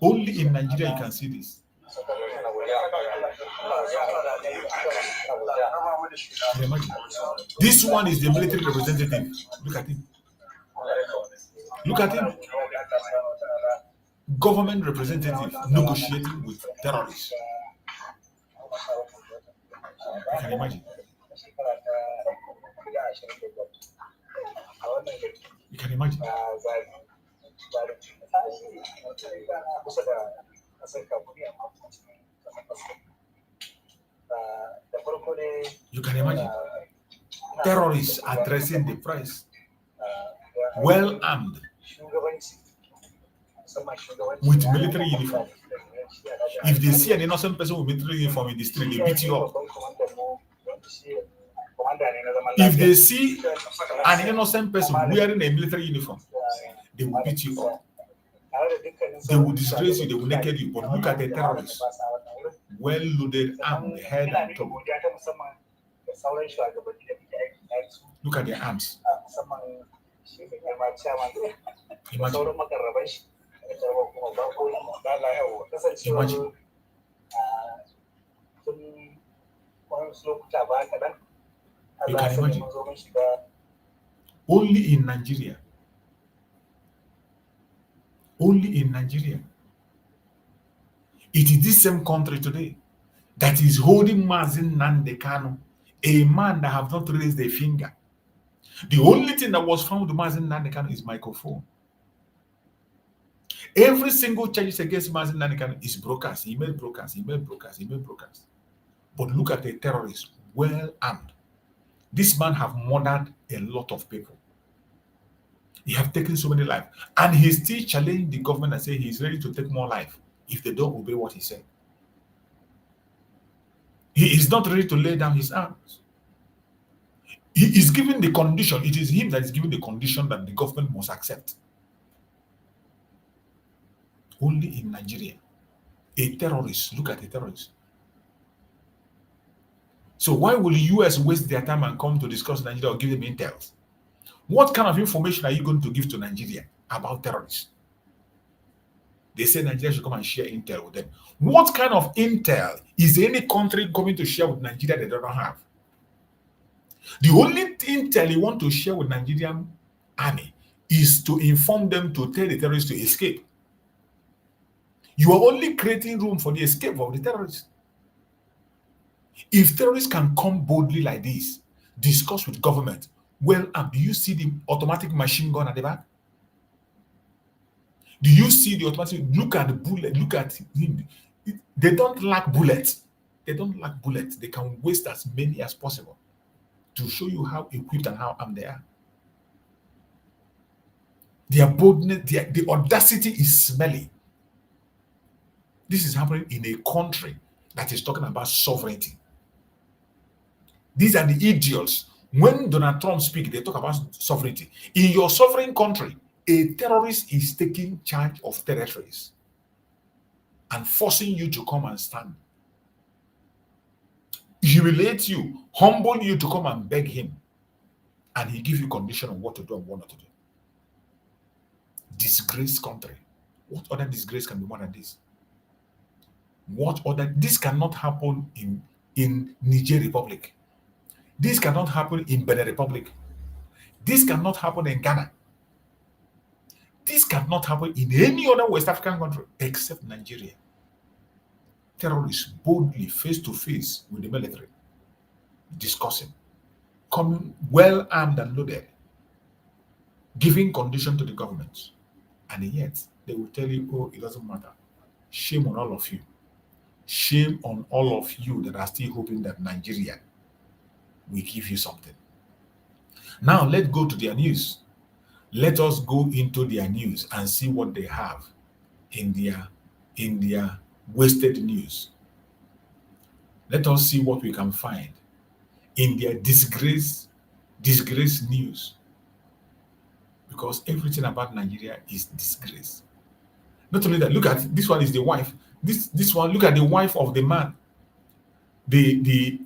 Only in Nigeria you can see this. Can you imagine? This one is the military representative. Look at him. Look at him. Government representative negotiating with terrorists. You can imagine. You can imagine. You can imagine. Terrorists addressing the press, well armed, with military uniform. If they see an innocent person with military uniform in the street, they beat you up. If they see an innocent person wearing a military uniform, they will beat you up. They will disgrace you, they will naked you. But look at the terrorists, well loaded, armed, head and toe. Look at their arms. Imagine. Imagine. You can imagine. Only in Nigeria. Only in Nigeria. It is this same country today that is holding Mazi Nnamdi Kanu, a man that have not raised a finger. The only thing that was found with Mazi Nnamdi Kanu is microphone. Every single charge against Mazi Nnamdi Kanu is broadcast, email broadcast. But look at the terrorists, well armed. This man have murdered a lot of people. He have taken so many lives. And he still challenged the government and say he's ready to take more life if they don't obey what he said. He is not ready to lay down his arms. He is given the condition. It is him that is given the condition that the government must accept. Only in Nigeria. A terrorist. Look at a terrorist. So why will the US waste their time and come to discuss Nigeria or give them intel? What kind of information are you going to give to Nigeria about terrorists? They say Nigeria should come and share intel with them. What kind of intel is any country going to share with Nigeria they don't have? The only intel you want to share with Nigerian army is to inform them to tell the terrorists to escape. You are only creating room for the escape of the terrorists. If terrorists can come boldly like this, discuss with government, well, do you see the automatic machine gun at the back? Do you see the automatic? Look at the bullet. Look at him. They don't lack bullets. They don't lack bullets. They can waste as many as possible to show you how equipped and how armed they are. Their boldness, the audacity is smelly. This is happening in a country that is talking about sovereignty. These are the idiots. When Donald Trump speaks, they talk about sovereignty. In your sovereign country, a terrorist is taking charge of territories and forcing you to come and stand. Humiliate you, humble you to come and beg him, and he give you condition on what to do and what not to do. Disgraced country. What other disgrace can be more than this? This cannot happen in Niger Republic. This cannot happen in Benin Republic. This cannot happen in Ghana. This cannot happen in any other West African country except Nigeria. Terrorists boldly face to face with the military, discussing, coming well armed and loaded, giving condition to the government. And yet they will tell you, oh, it doesn't matter. Shame on all of you. Shame on all of you that are still hoping that Nigeria will give you something. Now let's go to their news. Let us go into their news and see what they have in their wasted news. Let us see what we can find in their disgrace news. Because everything about Nigeria is disgrace. Not only that, look at this one is the wife. This one, look at the wife of the man. The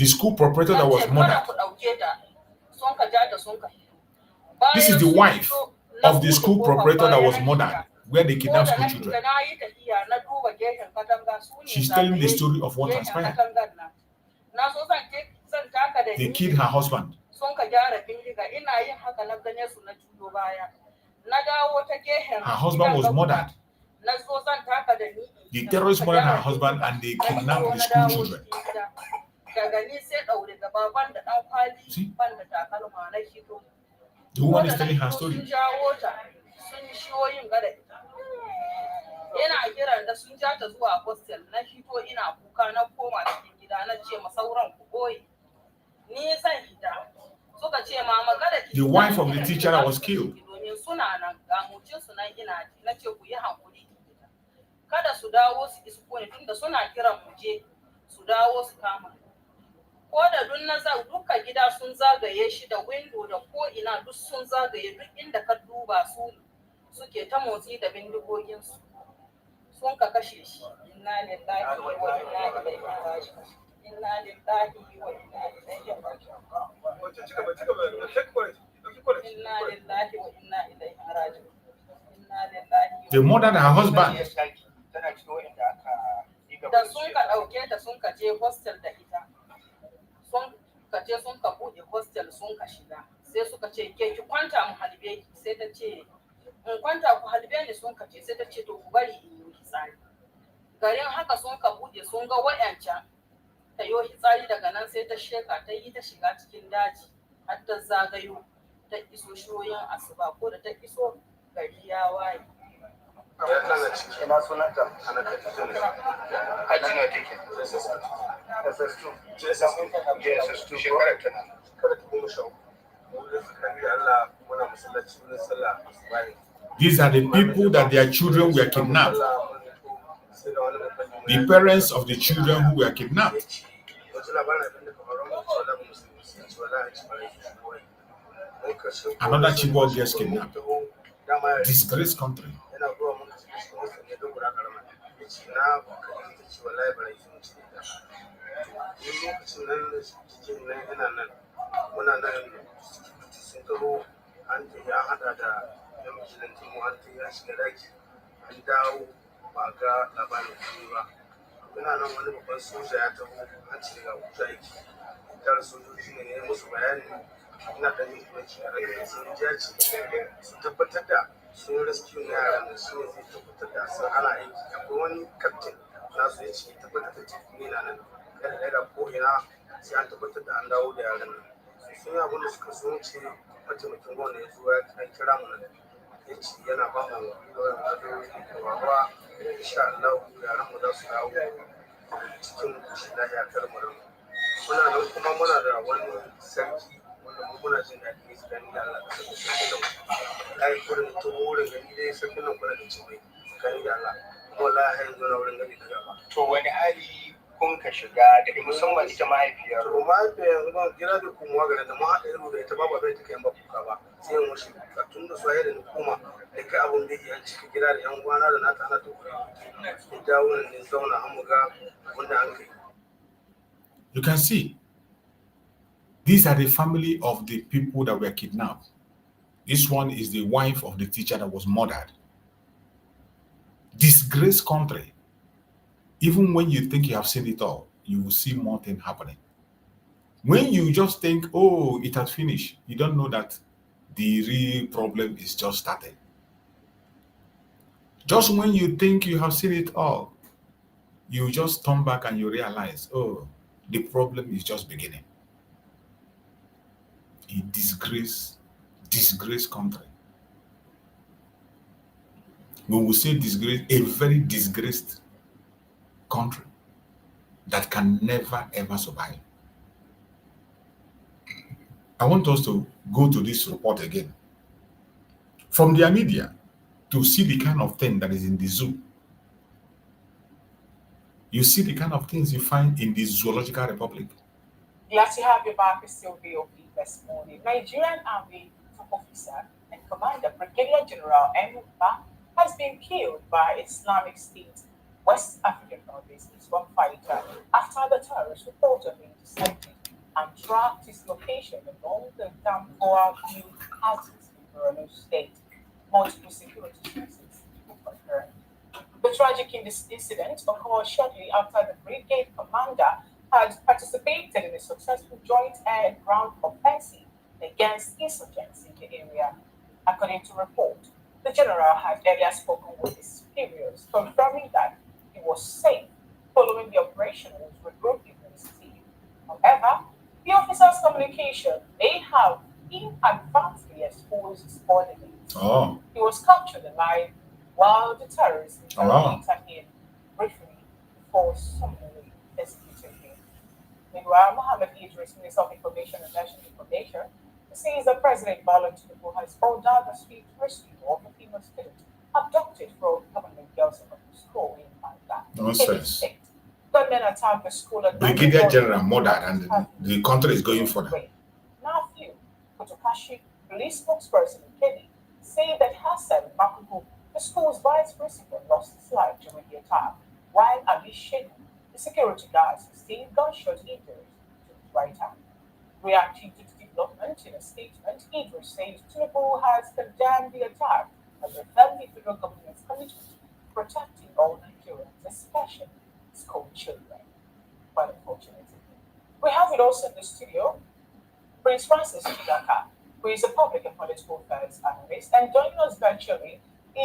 school proprietor that was murdered. This is the wife of the school proprietor that was murdered, where they kidnapped school children. She's telling the story of what transpired. They killed her husband. Her husband was murdered. The terrorists murdered her husband and they kidnapped the school children. See? The woman is telling her story. The wife of the teacher that was killed. Ko da dun na duka gida sun zagaye shi da window da ko ina duk sun zagaye duk inda ka duba su suke ta motsi da bindigogin su sun ka kashe shi. Inna lillahi wa inna ilaihi raji'un. Inna lillahi wa inna ilaihi raji'un. Inna lillahi wa inna ilaihi raji'un. Inna lillahi. They murdered her husband. Da sun ka dauke ta sun ka je hostel da ita. Sun ka je sun ka bude hostel sun ka shiga sai suka ce ke ki kwanta mu halbe ki sai ta ce in kwanta ku halbe ne sun ka ce sai ta ce to ku bari in yi hitsari garin haka sun ka bude sun ga wayancan ta yo hitsari daga nan sai ta sheka ta yi ta shiga cikin daji har ta zagayo ta iso shoyin asuba ko da ta iso gari ya waye. Ina sunanta ana Hajji ne take SS2 SS2 shekara ta nan kada ta goma sha Allah muna masallaci wurin sallah. These are the people that their children were kidnapped. The parents of the children who were kidnapped. Another Chibok gets kidnapped. Disgraced country. ina da yin kwanci a rayuwar sun jaci su tabbatar da sun rescue na yaran da su ne zai tabbatar da sun ana aiki akwai wani captain nasu ya ce tabbatar da cikin na nan daga ko ina sai an tabbatar da an dawo da yaran nan. Sun yi abin da suka so ce mataimakin gwamna ya zo ya kira mu nan ya ce yana ba mu goyon ado da babuwa insha Allah yaran mu za su dawo cikin shi lafiya kar mu rabu. Muna nan kuma muna da wani sarki wanda mu muna jin daɗi su gani da Allah da sarki da mu. Kai kurin to wurin gani dai sarkin nan kuna da cimai gani da Allah. Wallahi yanzu na wurin gani da gaba. To wani hali kun ka shiga da musamman ita mahaifiyar? To mahaifiyar yanzu ban kira da kuma ga da mu haɗa ido da ita ba bai ta kai ba kuka ba. Sai mu shi ka tun da soyayya da ni kuma da kai abun da ya cika gida da yan uwana da nata ana tukuri. Ki dawo ne zauna an muga wanda an kai. You can see, these are the family of the people that were kidnapped. This one is the wife of the teacher that was murdered. Disgrace country. Even when you think you have seen it all, you will see more things happening. When you just think, oh, it has finished, you don't know that the real problem is just starting. Just when you think you have seen it all, you just turn back and you realize, oh, the problem is just beginning. A disgrace country. When we say disgrace, a very disgraced country that can never ever survive. I want us to go to this report again. From their media to see the kind of thing that is in the zoo. You see the kind of things you find in the Zoological Republic. Glad to have you back, still VOP this morning. Nigerian Army top officer and Commander Brigadier General Mba has been killed by Islamic State West African province Islam fighter after the terrorists reportedly intercepted and tracked his location along the Damboa View houses in Borno State. Multiple security sources confirmed. The tragic incident occurred shortly after the brigade commander had participated in a successful joint air and ground offensive against insurgents in the area. According to report, the general had earlier spoken with his superiors, confirming that he was safe following the operation was regrouping with his team. However, the officer's communication may have inadvertently exposed his body. Oh. He was captured alive while the terrorists interrogated him briefly before summarily executed him. Meanwhile, Mohammed Idris, Minister of Information and National Information, says that President Bola Tinubu has ordered the swift rescue of a female student abducted from government girls' secondary school in Banda. Nonsense. Gunmen attacked the school at Brigadier General murdered and the country is going for that. Matthew Kotokashi, police spokesperson in Kenya, said that Hassan Makubu, the school's vice principal, lost his life during the attack, while Ali Shehu, the security guard, sustained gunshot injuries to his right hand. Reacting to the development in a statement, Idris said Tinubu has condemned the attack and reaffirmed the federal government's commitment to protecting all Nigerians, especially school children. Quite unfortunately. We have it also in the studio, Prince Francis Chidaka, who is a public and political affairs analyst, and joining us virtually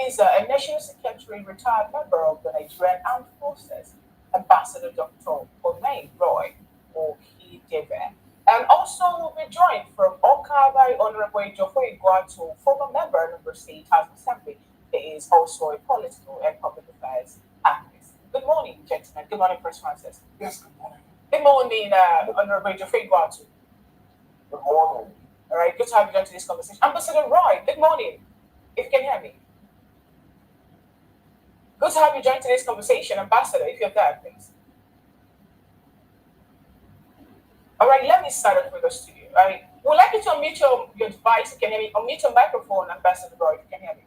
is a National Secretary, retired member of the Nigerian Armed Forces, Ambassador Dr. Omein Roy Okidebe. And also we're joined from Oka by Honorable Jofo Iguatu, former member of the State House Assembly. He is also a political and public affairs analyst. Good morning, gentlemen. Good morning, Prince Francis. Yes, good morning. Good morning, Honorable Jofo Iguatu. Good morning. All right, good to have you join to this conversation. Ambassador Roy, good morning, if you can hear me. Good to have you join today's conversation, Ambassador, if you're there, please. All right, let me start off with the studio. All right, we'd like you to unmute your device. You can hear me. Unmute your microphone, Ambassador Roy, if you can hear me.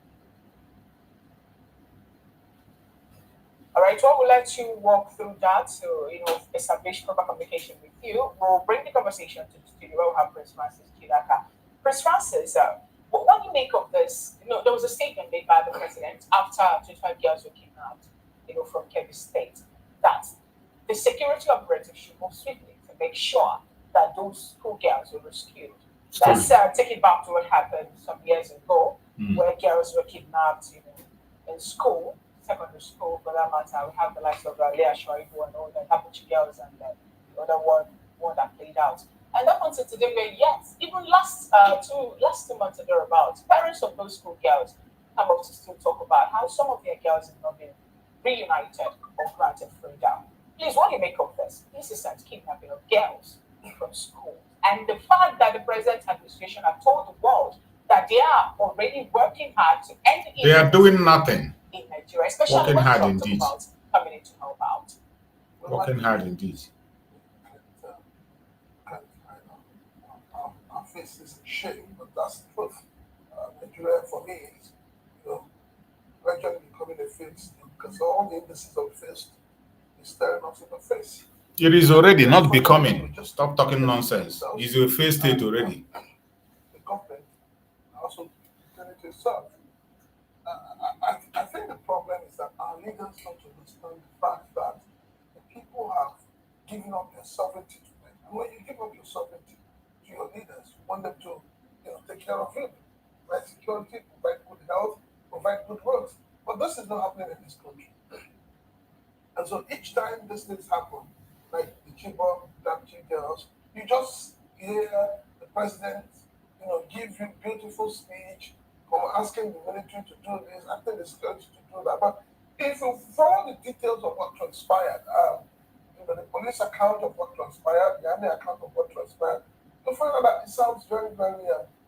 All right, well, we'll let you walk through that to, establish proper communication with you. We'll bring the conversation to the studio where we'll have Prince Francis Chidaka. Prince Francis, what do you make of this? There was a statement made by the president after 25 girls were kidnapped, from Kebbi State, that the security operatives should move swiftly to make sure that those school girls were rescued. Let's take it back to what happened some years ago, where girls were kidnapped, in school, secondary school, for that matter. We have the likes of Leah Shoibu and all the Kapuchi girls and the other one that played out. And up until today, we're yet, even last 2 months or thereabouts, parents of those school girls come up to still talk about how some of their girls have not been reunited or granted freedom. Please, what do you make of this? This is a kidnapping of girls from school. And the fact that the present administration have told the world that they are already working hard to end it. They are doing nothing. In Nigeria, especially working when hard Trump indeed. About coming in to help out. Working hard indeed. Our face is a shame, but that's the truth. Nigeria, for me, is gradually becoming a face because all the indices of face is staring us in the face. It is already not becoming. Stop talking nonsense. It's a failed state already. The government also done it itself. I think the problem is that our leaders don't understand the fact that the people have given up their sovereignty to them. And when you give up your sovereignty to your leaders, you want them to take care of you, provide security, provide good health, provide good roads. But this is not happening in this country. And so each time these things happen, like the Chibok, Dapchi girls, you just hear the president, give you beautiful speech, or asking the military to do this, asking the security to do that. But if you follow the details of what transpired, the police account of what transpired, the army account of what transpired, you'll find out that it sounds very, very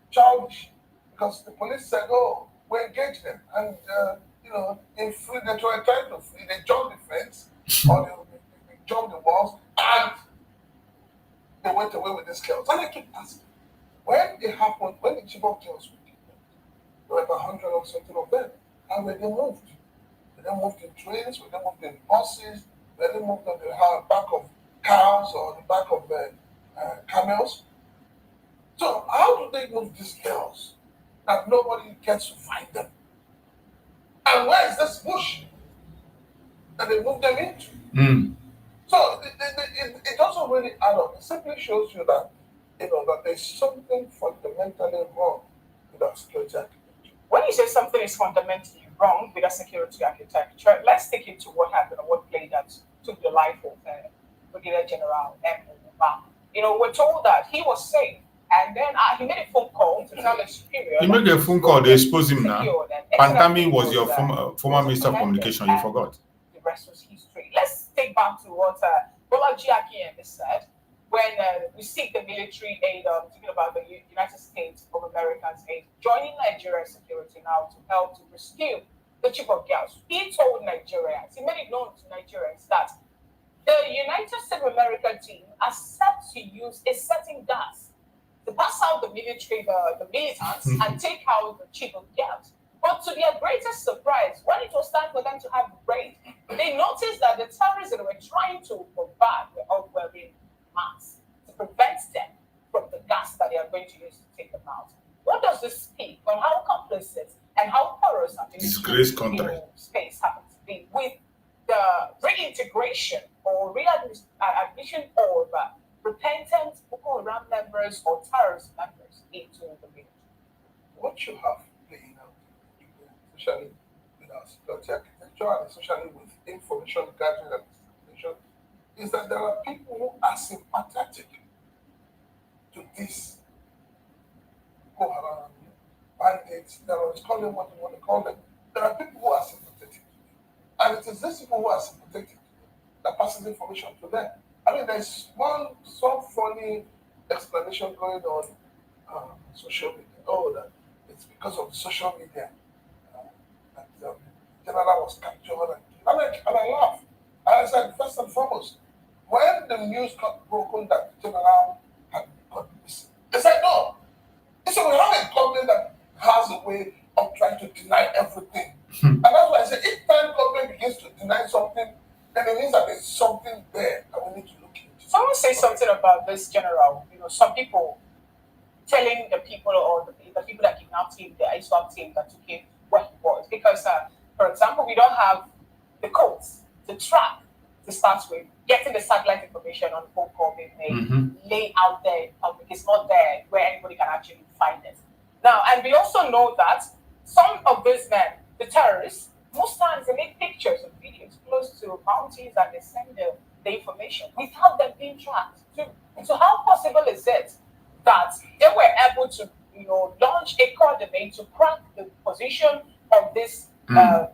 childish. Because the police said, "Oh, we engaged them," and they were trying to flee. They jumped the fence, or they jumped the walls, and they went away with these girls. And I keep asking, when it happened, when the Chibok girls were kidnapped, there were about 100 or something of them, and when they moved, in trains, when they moved in buses, when they moved on the back of cows or the back of camels. So how do they move these girls that nobody gets to find them? And where is this bush that they moved them into? So it doesn't really add up. It simply shows you that that there's something fundamentally wrong with our security architecture. When you say something is fundamentally wrong with our security architecture, let's take it to what happened or what played out took the life of Brigadier General M. We're told that he was safe. And then he made a phone call to tell his superior. He made a phone call, they exposed him now. Pantami was your former Minister of Communication, you forgot. The rest was history. Let's take back to what Bolaji Akinyemi said when we seek the military aid, talking about the United States of America's aid, joining Nigerian security now to help to rescue the Chibok girls. He told Nigerians, he made it known to Nigerians that the United States of America team accepts to use a certain gas to pass out the military, the militants, and take out the Chibok girls. But to their greatest surprise, when it was time for them to have the raid, they noticed that the terrorists that were trying to bombard were all wearing masks to prevent them from the gas that they are going to use to take them out. What does this speak on how complicit and how porous our military space happens to be with the reintegration or readmission of repentant Boko Haram members or terrorist members into the military? What you have playing out, especially with our security architecture and especially with information gathering and dissemination, is that there are people who are sympathetic to this Boko Haram bandits, terrorists, call them what you want to call them. There are people who are sympathetic to them. And it is these people who are sympathetic to them that passes information to them. I mean, there's some funny explanation going on social media. Oh, that it's because of social media that General was captured. And I laugh. And I said, first and foremost, when the news got broken that General had got missing, they said no. They said we have a government that has a way of trying to deny everything. And that's why I say each time government begins to deny something, then it means that there's something there that we need to look into. Someone say something about this general. Some people telling the people or the people that kidnapped him, the ISWAP team that took him where he was. Because, for example, we don't have the codes, the track to start with, getting the satellite information on the phone call being made, lay out there in public. It's not there where anybody can actually find it. Now, and we also know that some of these men, the terrorists, most times they make pictures and videos close to mountains and they send the the information without them being tracked too. So how possible is it that they were able to, launch a coordinate to crack the position of this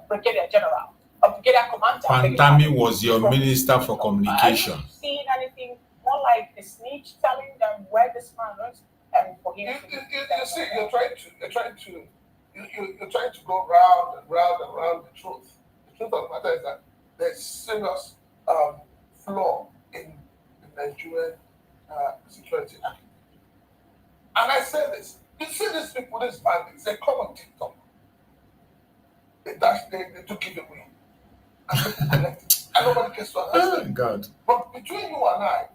brigadier general, brigadier commander? Pantami was your minister for communication. Are you seeing anything more like the snitch telling them where this man is, and for him to you see, you're trying to go round and round and round the truth. The truth of the matter is that there's serious flaw in the Nigerian security act. And I say this, you see these people, these bandits, they come on TikTok. They do giveaway. And nobody gets to understand. God. But between you and I,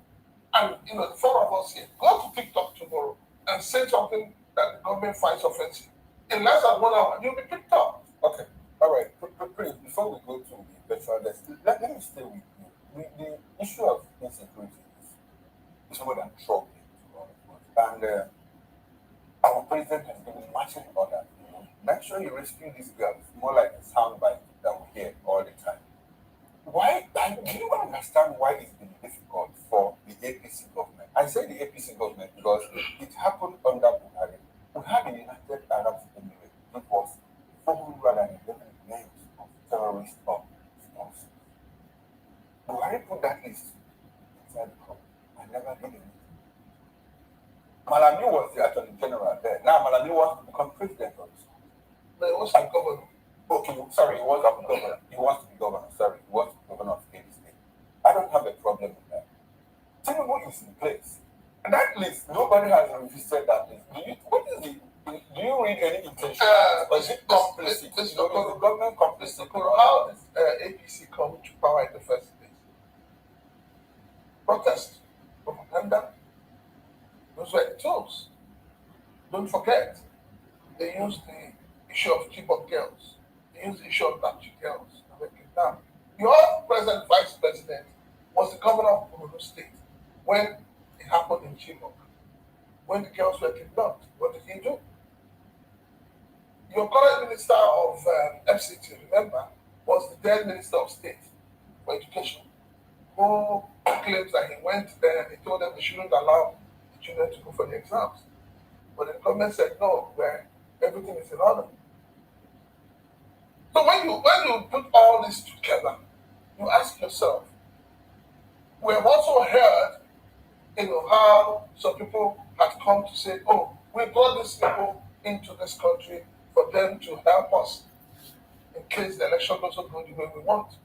and the four of us here, go to TikTok tomorrow and say something that the government finds offensive. In less than 1 hour, you'll be picked up. Okay. All right. Before we go to the better, let me stay with you. The issue of insecurity is more than troubling. And our president has been marching on that. Make sure you rescue these girls. More like a soundbite that we hear all the time. Why? Do you understand why it's been difficult for the APC government? I say the APC government because it happened under Buhari. We had the United Arab Emirates, which was 411 names of terrorists of sponsors. Buhari put that list inside the cup. I never did anything. Malami was the attorney general there. Now Malami wants to become president of this. But he wants to be governor. Okay, sorry, he wants to be governor. He wants to be governor. Sorry, he wants to be governor of Kebbi State. I don't have a problem with that. Tinubu is in place. And that list, nobody has revisited that list. Do you read any intention? Or is it complicit? Is the government complicit? How did APC come to power in the first place? Protest, propaganda, those were the tools. Don't forget, they used the issue of Chibok girls. They used the issue of Baptist girls. Now, your present vice president was the governor of Borno State when it happened in Chibok. When the girls were kidnapped, what did he do? Your current minister of FCT, remember, was the then minister of state for education, who claims that he went there and he told them they shouldn't allow the children to go for the exams. But the government said no, where everything is in order. So when you put all this together, you ask yourself, we have also heard, how some people had come to say, oh, we brought these people into this country for them to help us in case the election doesn't go the way we want.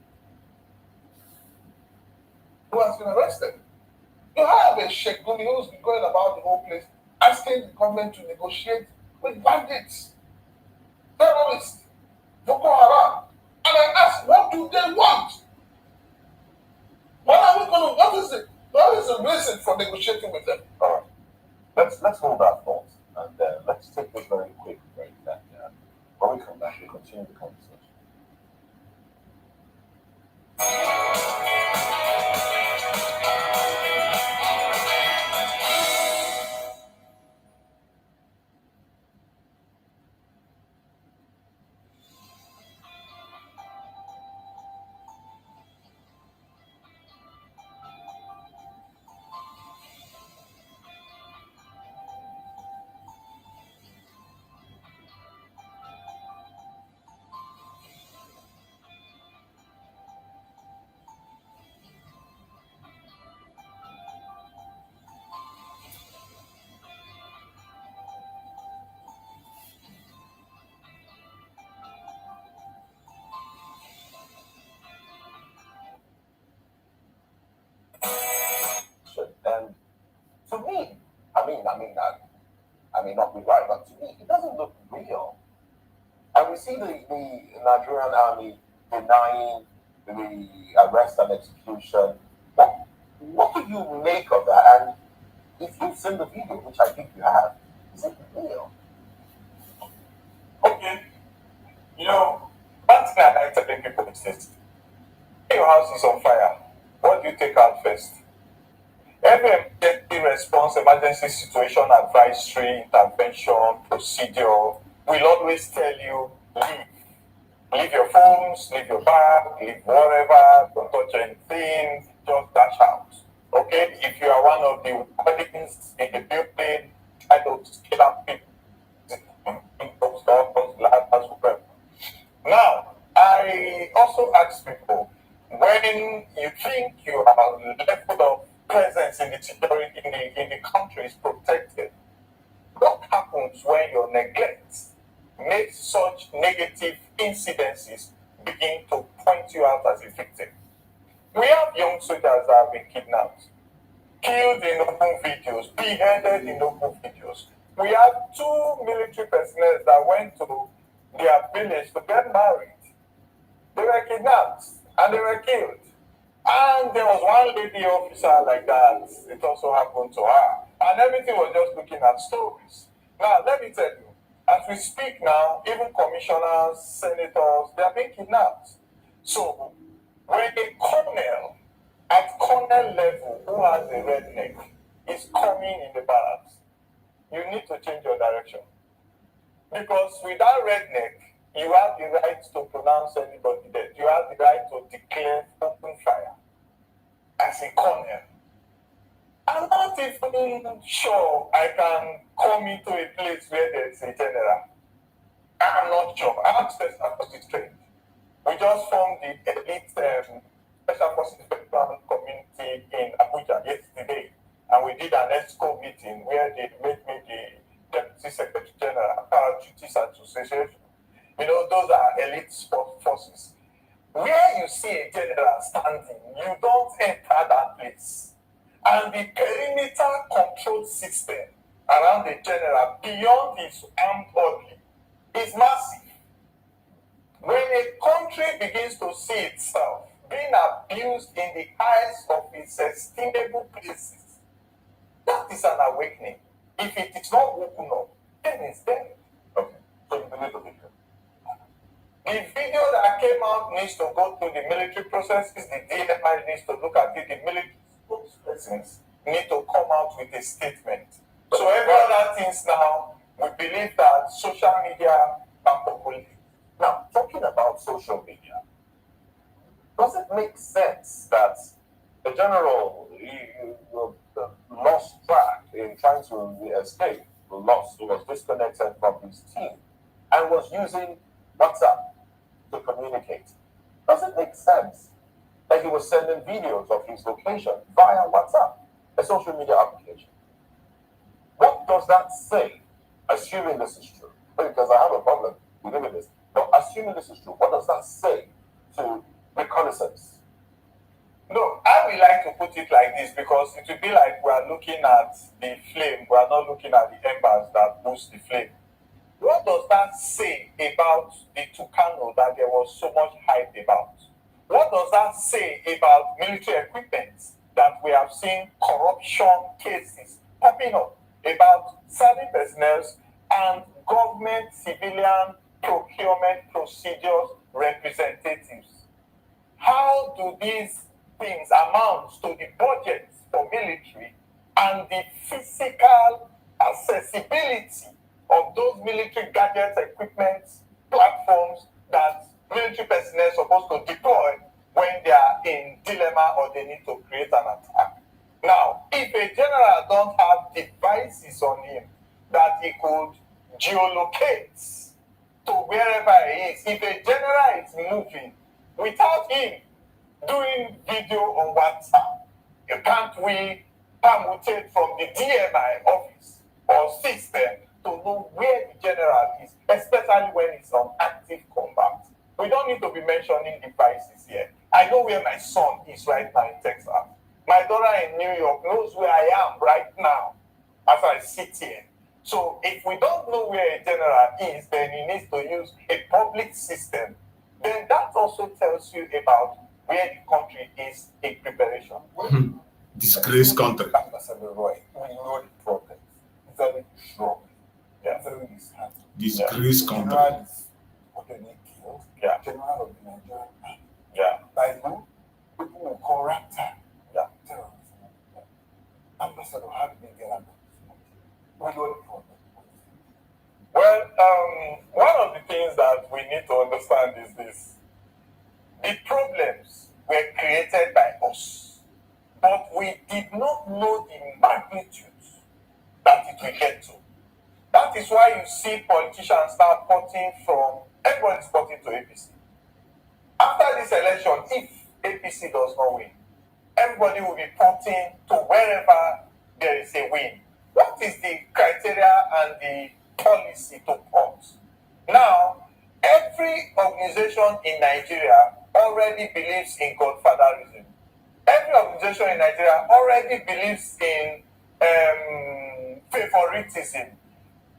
Who has been arrested? You have a Sheikh Gumi who's been going about the whole place asking the government to negotiate with bandits, terrorists, Boko Haram. And I ask, what do they want? What is the reason for negotiating with them? All right. Let's hold our thoughts and let's take this very quick break. When we come back, we'll continue the conversation. And to me, I may not be right, but to me, it doesn't look real. And we see the Nigerian army denying the arrest and execution. What do you make of that? And if you've seen the video, which I think you have, is it real? Okay. One thing I like to tell people is this. When your house is on fire, what do you take out first? Every emergency response, emergency situation advisory, intervention, procedure will always tell you, leave. Leave your phones, leave your bag, leave whatever, don't touch anything, just dash out. Okay, if you are one of the weddings in the building, try to scale up people. Now, I also ask people, when you think your level of presence in the security in the country is protected, what happens when your neglect makes such negative incidences begin to point you out as a victim? We have young soldiers that have been kidnapped, killed in open videos, beheaded in open videos. We have 2 military personnel that went to their village to get married. They were kidnapped and they were killed. And there was one lady officer like that. It also happened to her. And everything was just looking at stories. Now, let me tell you, as we speak now, even commissioners, senators, they are being kidnapped. So, when a colonel at colonel level who has a redneck is coming in the barracks, you need to change your direction. Because with that redneck, you have the right to pronounce anybody dead. You have the right to declare open fire as a colonel. I'm not even sure I can come into a place where there's a general. I'm not sure. I'm special forces trained. We just formed the elite special forces veteran community in Abuja yesterday, and we did an ESCO meeting where they made me the Deputy Secretary General, Parachutis Association. You know, those are elite forces. Where you see a general standing, you don't enter that place. And the perimeter control system around the general, beyond his armed orderly, is massive. When a country begins to see itself being abused in the eyes of its estimable places, that is an awakening. If it is not woken up, then it's dead. Okay, so you believe the video. The video that came out needs to go through the military processes, the DMI needs to look at it, the military spokespersons need to come out with a statement. So every other things now, we believe that social media are popular. Now, talking about social media, does it make sense that the general lost track in trying to escape, was disconnected from his team, and was using WhatsApp to communicate? Does it make sense that he was sending videos of his location via WhatsApp, a social media application? What does that say, assuming this is true? Because I have a problem with this. But assuming this is true, what does that say to reconnaissance? No, I would like to put it like this, because it would be like we are looking at the flame, we are not looking at the embers that boost the flame. What does that say about the Tucano that there was so much hype about? What does that say about military equipment that we have seen corruption cases popping up about serving personnel and government civilian procurement procedures representatives? How do these things amount to the budget for military and the physical accessibility of those military gadgets, equipment, platforms that military personnel are supposed to deploy when they are in dilemma or they need to create an attack? Now, if a general don't have devices on him that he could geolocate to wherever he is, if a general is moving without him doing video on WhatsApp, can't we permutate from the DMI office or system to know where the general is, especially when it's on active combat? We don't need to be mentioning devices here. I know where my son is right now in Texas. My daughter in New York knows where I am right now as I sit here. So if we don't know where a general is, then he needs to use a public system. Then that also tells you about where the country is in preparation. Disgraced country. We know the problem. It's very strong. Yeah. Very disheartening. Disgraced country. General is utterly killed. Yeah. General of the Nigerian Army. Yeah. By who? People will call raptor. Yeah. Terrorism. Ambassador, how did they get under this country? We know the problem. Well, one of the things that we need to understand is this. The problems were created by us. we did not know the magnitude that it will get to. That is why you see politicians now porting from, everybody's porting to APC. After this election, if APC does not win, everybody will be porting to wherever there is a win. What is the criteria and the policy to port? Now, every organization in Nigeria already believes in godfatherism. Every organization in Nigeria already believes in favoritism.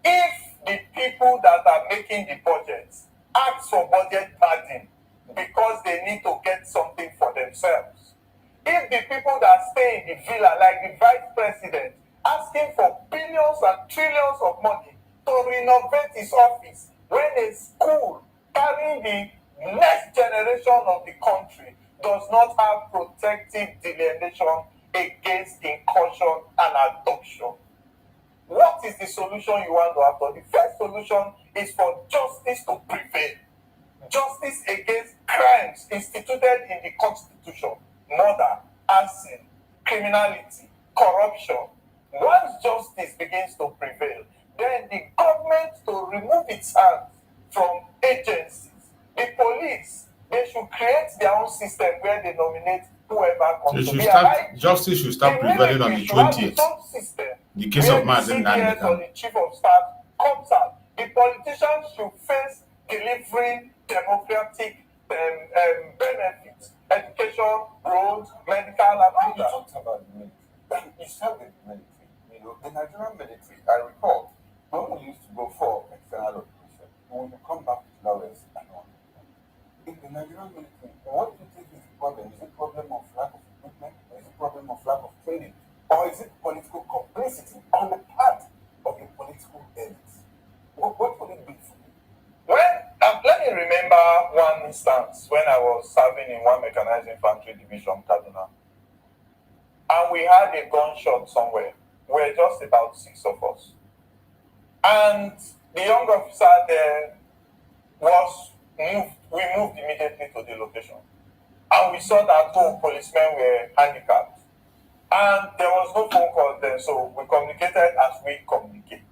If the people that are making the budgets ask for budget padding because they need to get something for themselves, if the people that stay in the villa, like the vice president, asking for billions and trillions of money to renovate his office, when a school carrying the next generation of the country does not have protective delineation against incursion and adoption. What is the solution you want to have? The first solution is for justice to prevail. Justice against crimes instituted in the Constitution, murder, arson, criminality, corruption. Once justice begins to prevail, then the government to remove its hands from agencies. The police, they should create their own system where they nominate whoever comes to be alive. Justice should start prevailing on the 20th. The case of Mazi Nnamdi Kanu. The chief of staff comes out. The politicians should face delivering democratic benefits, education, roads, medical, and all that. You talked about the military. You said the military. You know, the Nigerian military, I recall, when we used to go for external operation, when we come back to Lawrence and all, in the Nigerian military, what do you think is the problem? Is it a problem of lack of equipment? Or is it a problem of lack of training? Or is it political complicity on the part of the political elites? What would it be for you? Let me remember one instance when I was serving in one mechanized infantry division, Kaduna. And we had a gunshot somewhere. We were just about 6 of us. And the young officer there was moved. We moved immediately to the location. And we saw that 2 policemen were handicapped. And there was no phone call then, so we communicated as we communicate.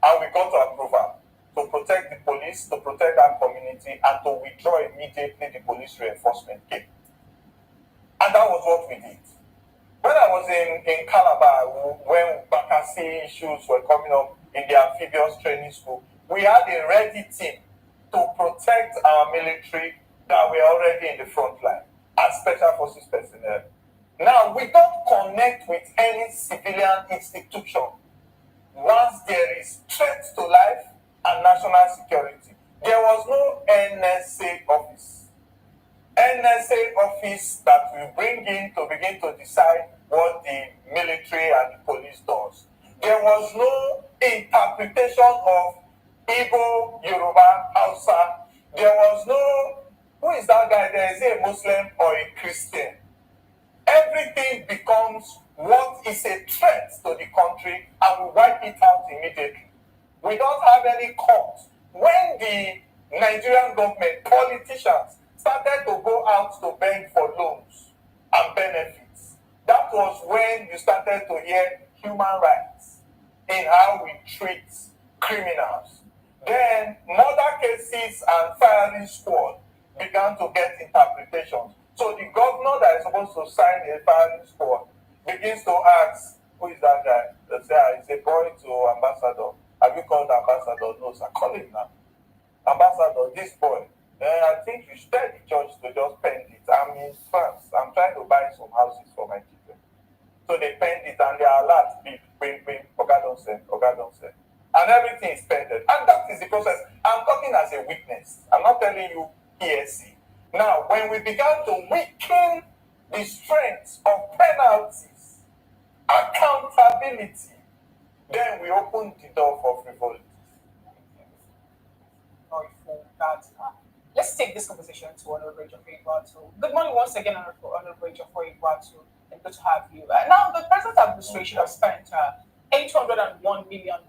And we got approval to protect the police, to protect that community, and to withdraw immediately the police reinforcement came. And that was what we did. When I was in Calabar, when Bakassi issues were coming up in the amphibious training school, we had a ready team to protect our military that were already in the front line as special forces personnel. Now, we don't connect with any civilian institution once there is threat to life and national security. There was no NSA office. NSA office that we bring in to begin to decide what the military and the police does. There was no interpretation of Igbo, Yoruba, Hausa. There was no, who is that guy there? Is he a Muslim or a Christian? Everything becomes what is a threat to the country and we wipe it out immediately. We don't have any court. When the Nigerian government, politicians, started to go out to beg for loans and benefits, that was when you started to hear human rights in how we treat criminals. Then murder cases and firing squad began to get interpretations. So the governor that is supposed to sign a firing squad begins to ask, who is that guy? They say, he's a boy to ambassador. Have you called ambassador? No, sir. Call him now. Ambassador, this boy. I think you should tell the judge to just pen it. I'm in France. I'm trying to buy some houses for my children. So they pen it and they are alert. Beep, bing, bing. Oga don't send. Oga don't send. And everything is pended. And that is the process. I'm talking as a witness. I'm not telling you ESC. Now, when we began to weaken the strength of penalties, accountability, then we opened the door for frivolity. Let's take this conversation to Honorable Geoffrey Igwatu. Good morning once again, Honorable Geoffrey Igwatu, and good to have you. Now, the present administration has spent $801 million,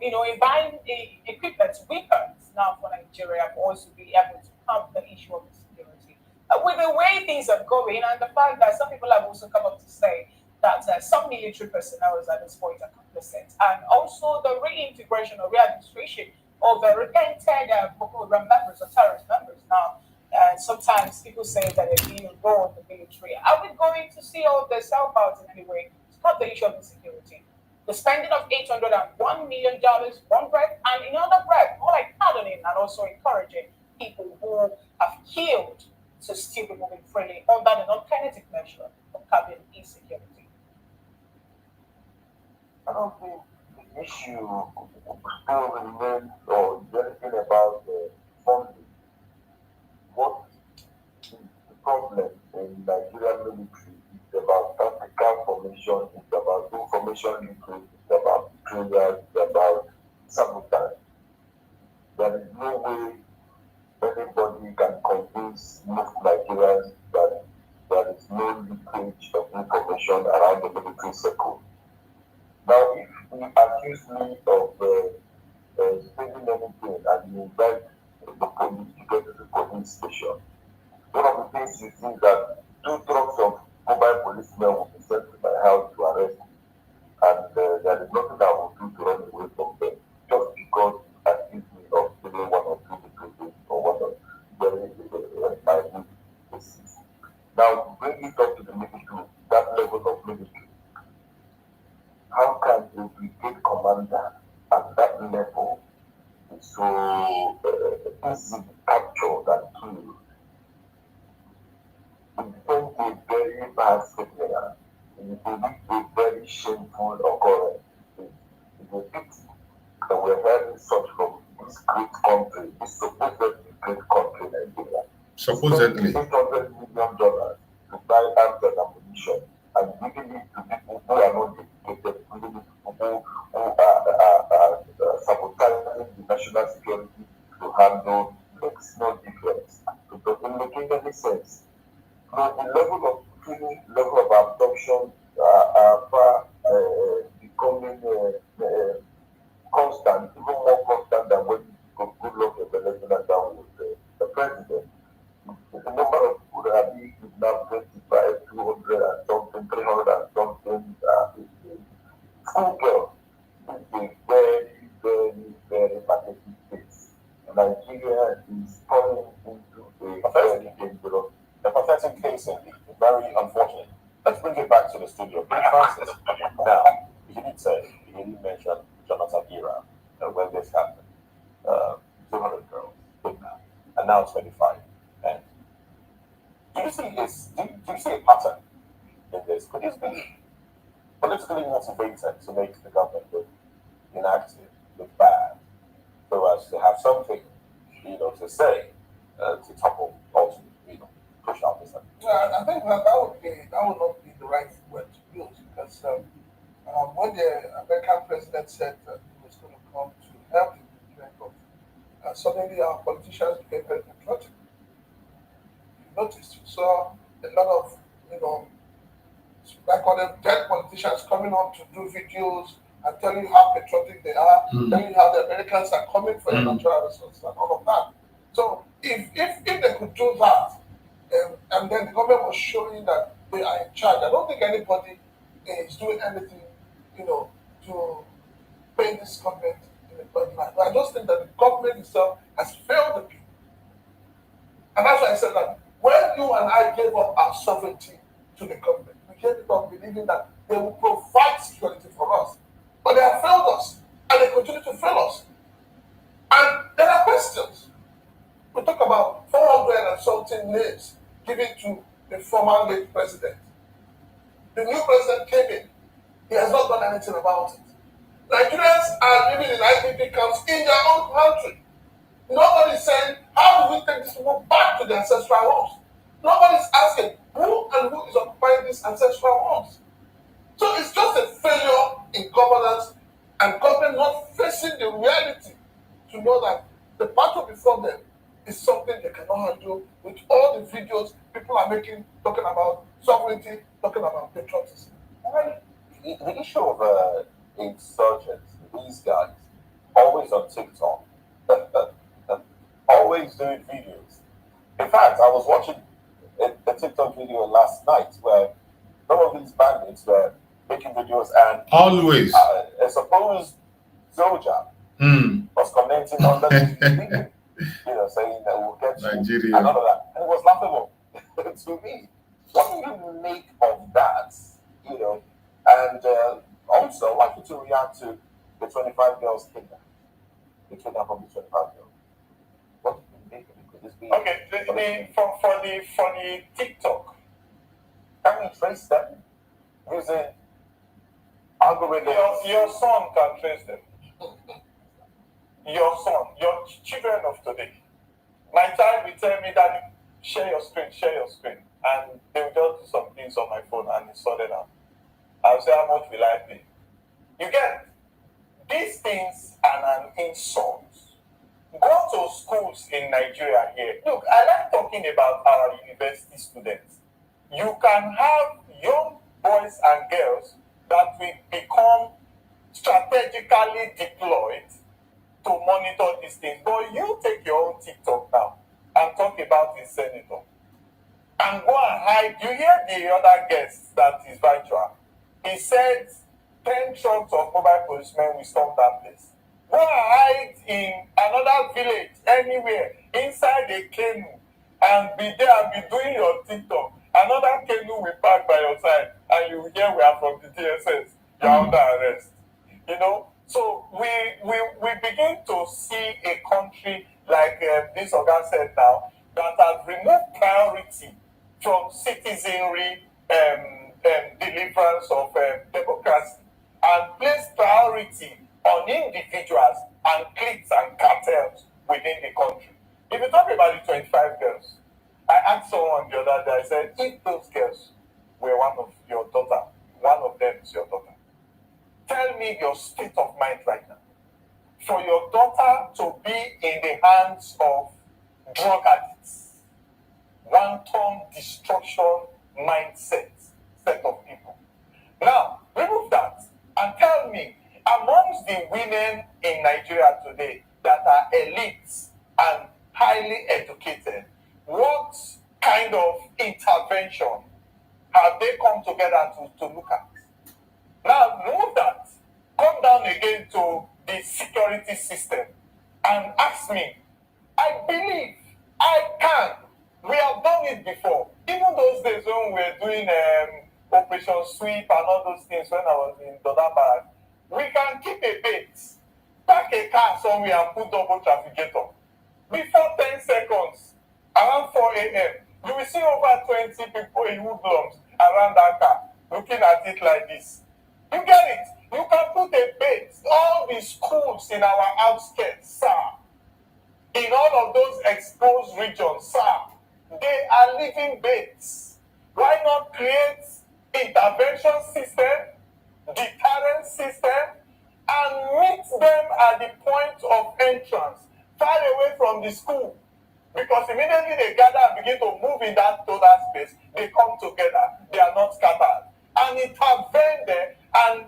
in buying equipment, weapons now for Nigeria, for us to be able to have the issue of security. with the way things are going and the fact that some people have also come up to say that some military personnel is at this point are complicit, and also the reintegration or readministration of the repented Boko Haram members or terrorist members. Now, sometimes people say that they're being involved in the military. Are we going to see all this help out in any way to stop the issue of insecurity? The spending of $801 million, one breath, and in another breath, more like pardoning and also encouraging people who have killed to still be moving freely under the non-kinetic measure of curbing insecurity. I don't think the issue still remains or anything about the funding. What is the problem in Nigerian military is about tactical formation, it's about information leakage, it's about betrayal, it's about sabotage. There is no way anybody can convince most Nigerians that there is no leakage of information around the military circle. Now, if you accuse me of stealing anything and you invite the police to get to the police station, one of the things you see is that 2 trucks of mobile policemen will be sent to my house to arrest me. And there is nothing I will do to run away from them just because you accuse me of stealing 1 or 2 little things or 1 or very minute cases. Now, bring it up to the military, that level of military. How can a brigade commander at that level be so easily captured and killed? It sends a very bad signal. It is a very shameful occurrence. It's a pity that we're hearing such from this great country, this supposedly great country, Nigeria. Supposedly. $800 million to buy arms and ammunition and giving it to people who are not dedicated, giving it to people who are sabotaging the national security to handle, makes no difference. It doesn't make any sense. So the level of killing, level of abduction are far becoming constant, even more constant than when good luck Ebenezer was the president. The number of people that are being kidnapped, 25, 200 and something, 300 and something, school girls is a very, very, very pathetic case. Nigeria is falling into a very dangerous. A pathetic case indeed, very unfortunate. Let's bring it back to the studio. Bring Francis. Now, you did say, you didn't mention Jonathan era when this happened. 200 girls kidnapped, and now 25. And do you see this? Do you see a pattern in this? Could this be politically motivated to make the government look inactive, look bad, so as to have something, to say to topple or to, push out this? Yeah, I think that would not be the right word to use, because when the American president said that he was going to come to help the people, suddenly our politicians became very patriotic. You noticed, you saw a lot of, I call them dead politicians coming on to do videos and telling you how patriotic they are, telling you how the Americans are coming for the natural resources and all of that. So if they could do that, and then the government was showing that they are in charge, I don't think anybody is doing anything, to paint this government in a bad light. I just think that the government itself has failed the people. And that's why I said that when you and I gave up our sovereignty to the government, we gave it up believing that they will provide security for us. But they have failed us, and they continue to fail us. And there are questions. We talk about 400 and something names given to the former late president. The new president came in. He has not done anything about it. Nigerians are living in IDP camps in their own country. Nobody is saying, how do we take these people back to their ancestral homes? Nobody is asking, who and who is occupying these ancestral homes? So it's just a failure in governance and government not facing the reality to know that the battle before them is something they cannot handle with all the videos people are making, talking about sovereignty, talking about patriotism. The issue of insurgents, these guys, always on TikTok, always doing videos. In fact, I was watching TikTok video last night where some of these bandits were making videos and always a supposed soldier was commenting on the video, saying that we'll get Nigeria you and all of that. And it was laughable to me. What do you make of that? And also, I'd like you to react to the 25 girls kidnapped. The kidnapping of the 25 girls. What do you make of it? Could this be for the TikTok? Can we trace them using algorithms? Your son can trace them. Your son, your children of today. My child will tell me that share your screen, and they will just do some things on my phone and it's sorted out. I'll say, how much will I pay? You get these things are an insult. Go to schools in Nigeria here. Look, I like talking about our university students. You can have young boys and girls that will become strategically deployed to monitor these things. But you take your own TikTok now and talk about the senator and go and hide. You hear the other guest that is virtual. He said 10 trucks of mobile policemen will storm that place. Go and hide in another village, anywhere, inside a canoe, and be there and be doing your TikTok. Another canoe will park by your side, and you hear we are from the DSS. You're under arrest. So we begin to see a country like this organ said now that has removed priority from citizenry deliverance of democracy and placed priority on individuals and cliques and cartels within the country. If you talk about the 25 girls, I asked someone the other day, I said, if those girls were one of your daughter, one of them is your daughter, tell me your state of mind right now. For your daughter to be in the hands of drug addicts, wanton destruction mindset, set of people. Now, remove that and tell me, amongst the women in Nigeria today that are elites and highly educated, what kind of intervention have they come together to look at? Now, remove that. Come down again to the security system and ask me. I believe I can. We have done it before. Even those days when we were doing Operation Sweep and all those things when I was in Dodabad, we can keep a bait, park a car somewhere and put double trafficator. Before 10 seconds, around 4 a.m., you will see over 20 people in hoodlums around that car, looking at it like this. You get it? You can put a bait. All the schools in our outskirts, sir, in all of those exposed regions, sir, they are living baits. Why not create intervention system, deterrent system, and meet them at the point of entrance, far away from the school? Because immediately they gather and begin to move in that total space, they come together, they are not scattered. And intervene there, and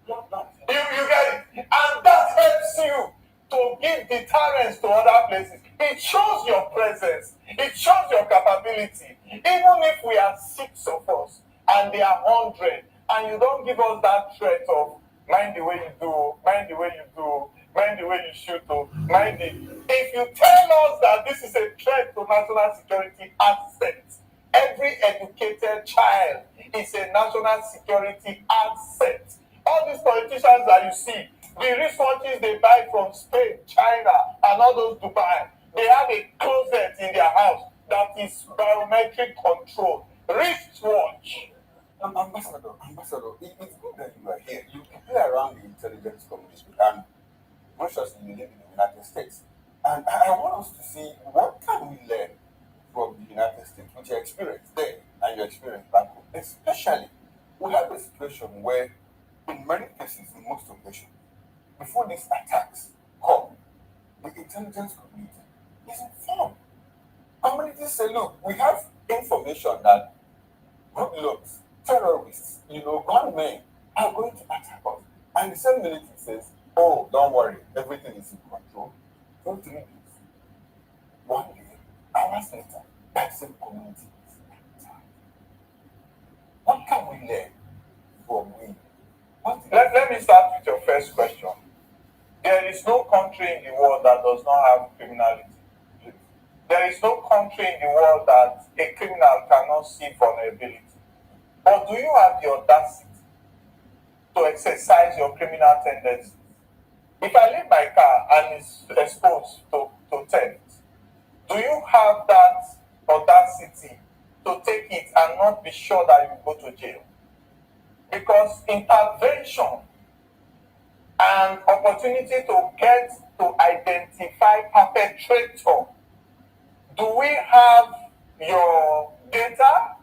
you get it. And that helps you to give deterrence to other places. It shows your presence, it shows your capability. Even if we are 6 of us and they are 100, and you don't give us that threat of mind the way you do, mind the way you do, mind the way you shoot, mind it. If you tell us that this is a threat to national security asset, every educated child is a national security asset. All these politicians that you see, the wristwatches they buy from Spain, China, and all those Dubai, they have a closet in their house that is biometric control. Wristwatch. Ambassador, it's good that you are here. You play around the intelligence community, and graciously you live in the United States. And I want us to see what can we learn from the United States with your experience there and your experience back home. Especially, we have a situation where, in many cases, in most occasions, before these attacks come, the intelligence community is informed. Communities say, look, we have information that hoodlums, terrorists, gunmen are going to attack us. And the same minute it says, oh, don't worry, everything is in control. 2-3 days, 1 year, hours later, that same community is What can we learn from we? Let me start with your first question. There is no country in the world that does not have criminality. There is no country in the world that a criminal cannot see vulnerability. But do you have the audacity to exercise your criminal tendencies? If I leave my car and it's exposed to theft, do you have that audacity to take it and not be sure that you will go to jail? Because intervention and opportunity to get to identify perpetrator. Do we have your data,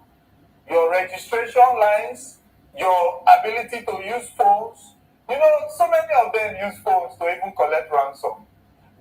your registration lines, your ability to use phones? You know, so many of them use phones to even collect ransom.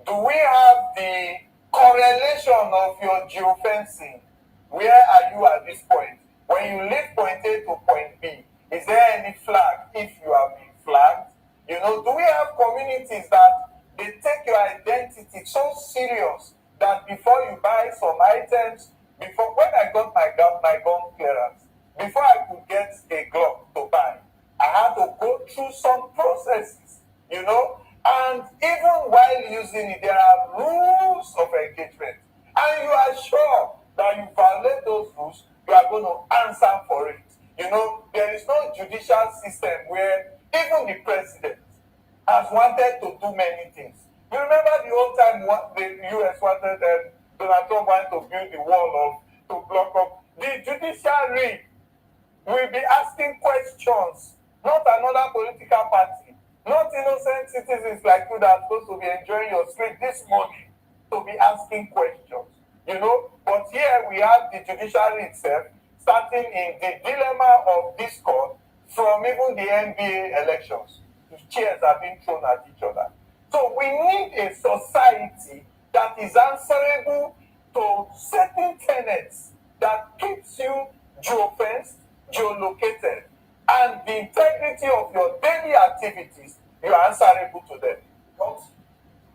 Do we have the correlation of your geofencing? Where are you at this point? When you leave point A to point B, is there any flag if you have been flagged? You know, do we have communities that they take your identity so serious that before you buy some items, before when I got my gun clearance, before I could get a Glock to buy, I had to go through some processes, you know, and even while using it, there are rules of engagement, and you are sure that you violate those rules, you are going to answer for it. You know, there is no judicial system where even the president has wanted to do many things. You remember the old time what the US wanted, Donald Trump wanted to build the wall to block up. The judiciary will be asking questions, not another political party, not innocent citizens like you that are supposed to be enjoying your sleep this morning to be asking questions. You know, but here we have the judiciary itself starting in the dilemma of discord from even the NBA elections. The chairs are being thrown at each other. So we need a society that is answerable to certain tenets that keeps you geofenced, geolocated, and the integrity of your daily activities, you are answerable to them. Not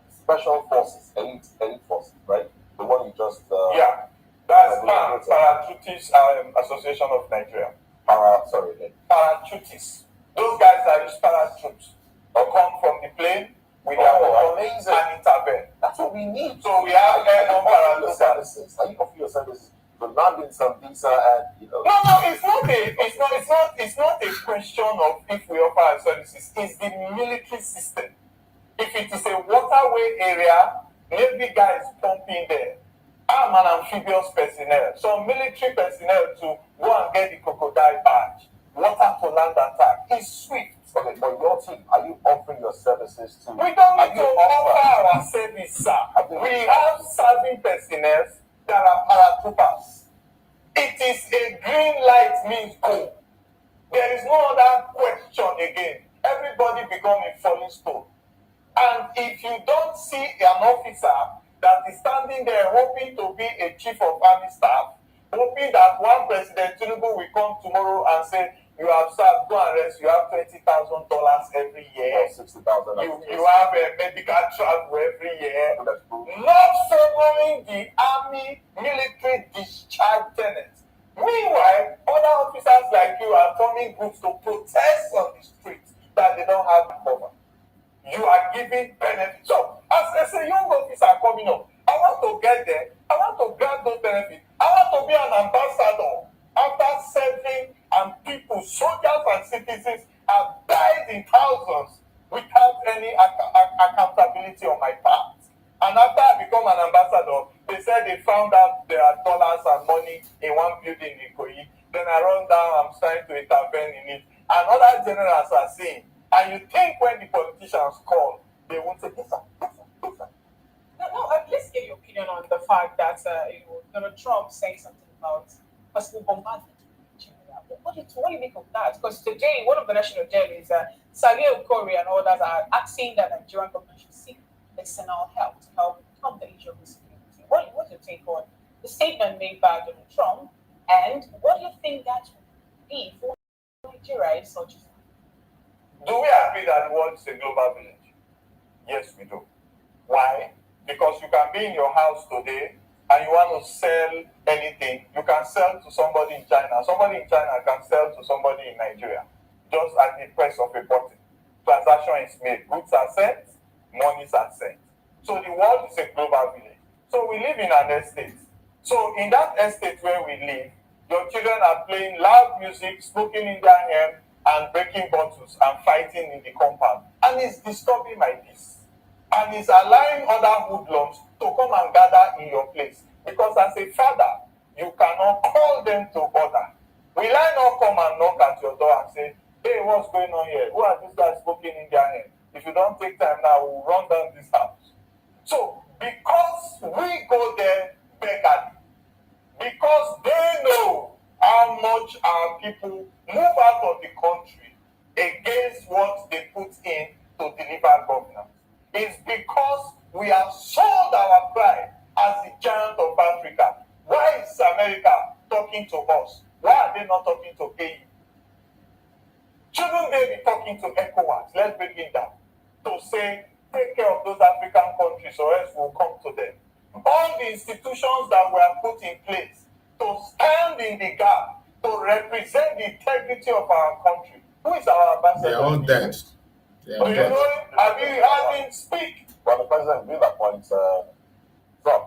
special forces, elite forces, right? The one you just yeah, that's Parachutis Association of Nigeria. Parachutis. Those guys that use parachutes or come from the plane with their weapons and intervene. That's what we need. So we have airborne services. Are you offering your services to land in some visa and you know? No, it's not a question of if we offer our services. It's the military system. If it is a waterway area, Navy guys pumping there. I'm an amphibious personnel. So military personnel to go and get the crocodile badge. Water to land attack. It's swift. Okay, but your team, are you offering your services to? We don't need to offer our service, sir. We have serving personnel that are paratroopers. It is a green light means go. There is no other question again. Everybody become a falling stone. And if you don't see an officer that is standing there hoping to be a chief of army staff, hoping that one President Tinubu will come tomorrow and say, you have served, go and rest, you have $20,000 every year. 60,000. You have a medical travel every year. Not following the army military discharge tenants. Meanwhile, other officers like you are forming groups to protest on the streets that they don't have cover. You are giving benefits. So, as a young officer coming up, I want to get there. I want to grab those benefits. I want to be an ambassador after serving, and people, soldiers and citizens have died in thousands without any accountability on my part. And after I become an ambassador, they said they found out there are dollars and money in one building in Ikoyi. Then I run down, I'm trying to intervene in it. And other generals are saying, and you think when the politicians call, they won't say, yes, sir. No, let's get your opinion on the fact that Donald Trump saying something about possible bombardment. What do you make of that? Because today, one of the national journalists, Sagi Okori and others are asking that Nigerian government should seek external help to help calm the issue of insecurity. What's your take on the statement made by Donald Trump, and what do you think that would be for Nigeria in such a Do we agree that the world is a global village? Yes, we do. Why? Because you can be in your house today and you want to sell anything, you can sell to somebody in China. Somebody in China can sell to somebody in Nigeria, just at the press of a button. Transaction is made, goods are sent, monies are sent. So the world is a global village. So we live in an estate. So in that estate where we live, your children are playing loud music, smoking in their hair, and breaking bottles and fighting in the compound. And it's disturbing my peace. And it's allowing other hoodlums to come and gather in your place. Because as a father, you cannot call them to order. Will I not come and knock at your door and say, hey, what's going on here? Who are these guys smoking in their hair? If you don't take time now, we'll run down this house. So, because we go there beggarly, because they know how much our people move out of the country against what they put in to deliver governance, it's because we have sold our pride as the giant of Africa. Why is America talking to us? Why are they not talking to AU? Shouldn't they be talking to ECOWAS? Let's bring it down. To say, take care of those African countries or else we'll come to them. All the institutions that were put in place to stand in the gap, to represent the integrity of our country. Who is our ambassador? They are all dead. You know, have you heard him speak? Well, the president will appoint Trump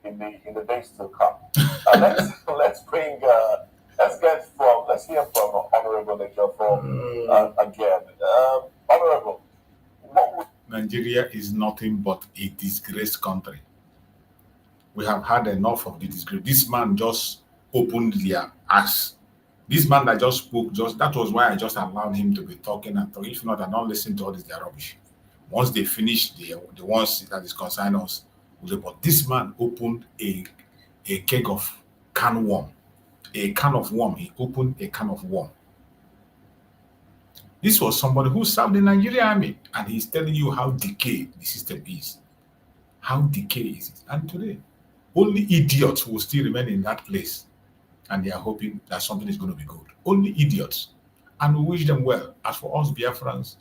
in the days to come. Let's hear from Honorable Ejiofor again. Honorable, Nigeria is nothing but a disgraced country. We have had enough of the disgrace. This man just opened their ass. This man that just spoke, that was why I just allowed him to be talking and talk. If not, I don't listen to all this their rubbish. Once they finish the ones that is concerned us, but this man opened a keg of can worm. A can of worm. He opened a can of worm. This was somebody who served the Nigerian army, and he's telling you how decayed the system is. How decayed is it? And today, only idiots will still remain in that place, and they are hoping that something is going to be good. Only idiots. And we wish them well. As for us Biafrans,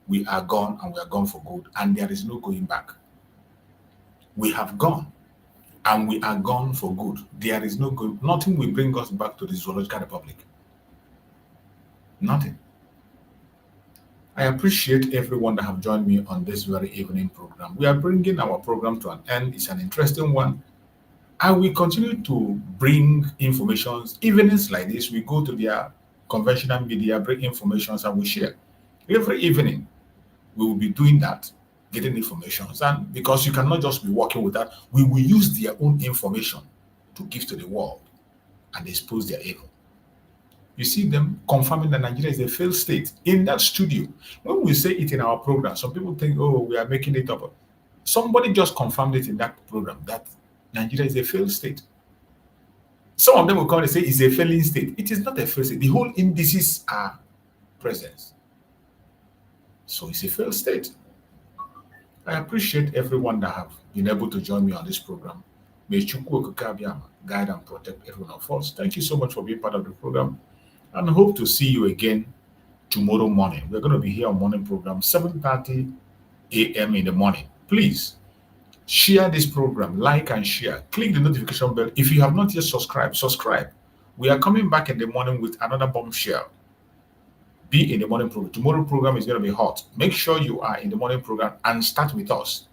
we are gone, and we are gone for good, and there is no going back. We have gone, and we are gone for good. There is no going. Nothing will bring us back to the Zoological Republic. Nothing. I appreciate everyone that have joined me on this very evening program. We are bringing our program to an end. It's an interesting one. And we continue to bring informations. Evenings like this, we go to their conventional media, bring informations, and we share. Every evening, we will be doing that, getting informations. And because you cannot just be working with that, we will use their own information to give to the world and expose their evil. You see them confirming that Nigeria is a failed state in that studio. When we say it in our program, some people think, oh, we are making it up. Somebody just confirmed it in that program that Nigeria is a failed state. Some of them will come and say it's a failing state. It is not a failed state. The whole indices are present. So it's a failed state. I appreciate everyone that have been able to join me on this program. May Chukwu Okukabiyama guide and protect everyone of us. Thank you so much for being part of the program, and hope to see you again tomorrow morning. We're going to be here on morning program, 7:30 a.m. in the morning. Please share this program, like and share. Click the notification bell. If you have not yet subscribed, subscribe. We are coming back in the morning with another bombshell. Be in the morning program. Tomorrow program is going to be hot. Make sure you are in the morning program and start with us.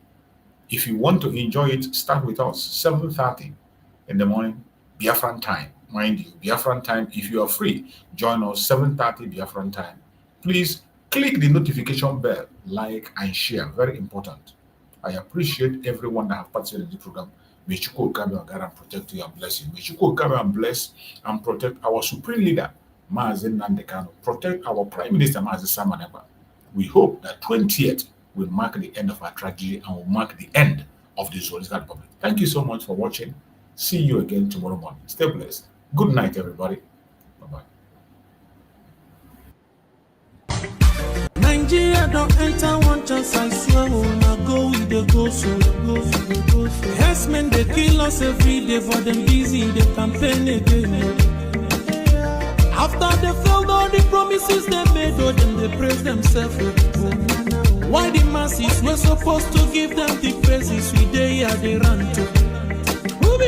If you want to enjoy it, start with us. 7:30 in the morning, Biafran time. Mind you, Biafran time, if you are free, join us 7:30 Biafran time. Please click the notification bell, like and share. Very important. I appreciate everyone that have participated in the program. May Chukwu Okabiyama guide and protect you and bless you. May Chukwu Okabiyama bless and protect our supreme leader, Mazi Nnamdi Kanu. Protect our Prime Minister, Mazi Samaneba. We hope that 20th will mark the end of our tragedy and will mark the end of the Zoological Republic. Thank you so much for watching. See you again tomorrow morning. Stay blessed. Good night, everybody. Bye-bye. Nigeria don't enter one chance, I swear, we'll go with the go so. Herdsmen, they kill us every day, but them busy, they campaign again. After they failed all the promises they made, oh, them they praise themselves. Why the masses were supposed to give them the praises we they are they run to?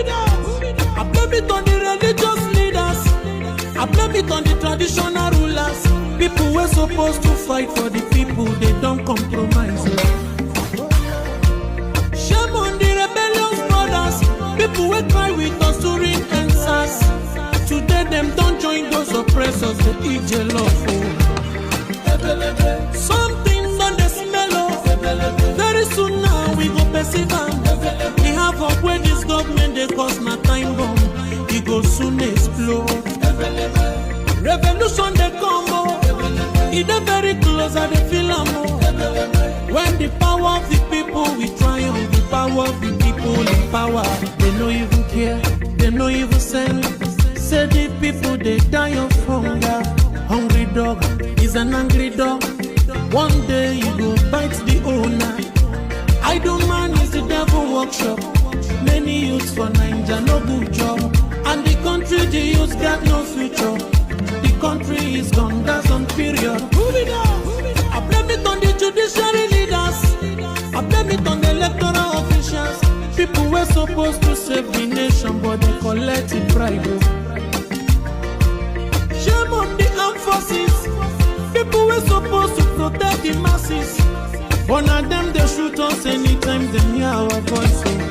I blame it on the religious leaders. I blame it on the traditional rulers. People were supposed to fight for the people, they don't compromise. Shame on the rebellious brothers. People will cry with us during answers. Today them don't join those oppressors, they eat jealous. Something on the smell of. Very soon now we go perceive them. We have up where this government they cause my time bomb. It go soon explode. Revolution they come. It is very close at the film. When the power of the people we triumph, the power of the people in power. They no even care, they no even send. Say the people they die of hunger. Hungry dog is an angry dog. One day you go bite the owner. I don't man is the devil workshop. Many youths for Nigeria no good job. And the country the youths got no future. The country is gone, that's on period. I blame it on the judiciary leaders. I blame it on the electoral officials. People were supposed to save the nation, but they collected bribe. Shame on the armed forces. People were supposed to protect the masses. But now them they shoot us anytime they hear our voice.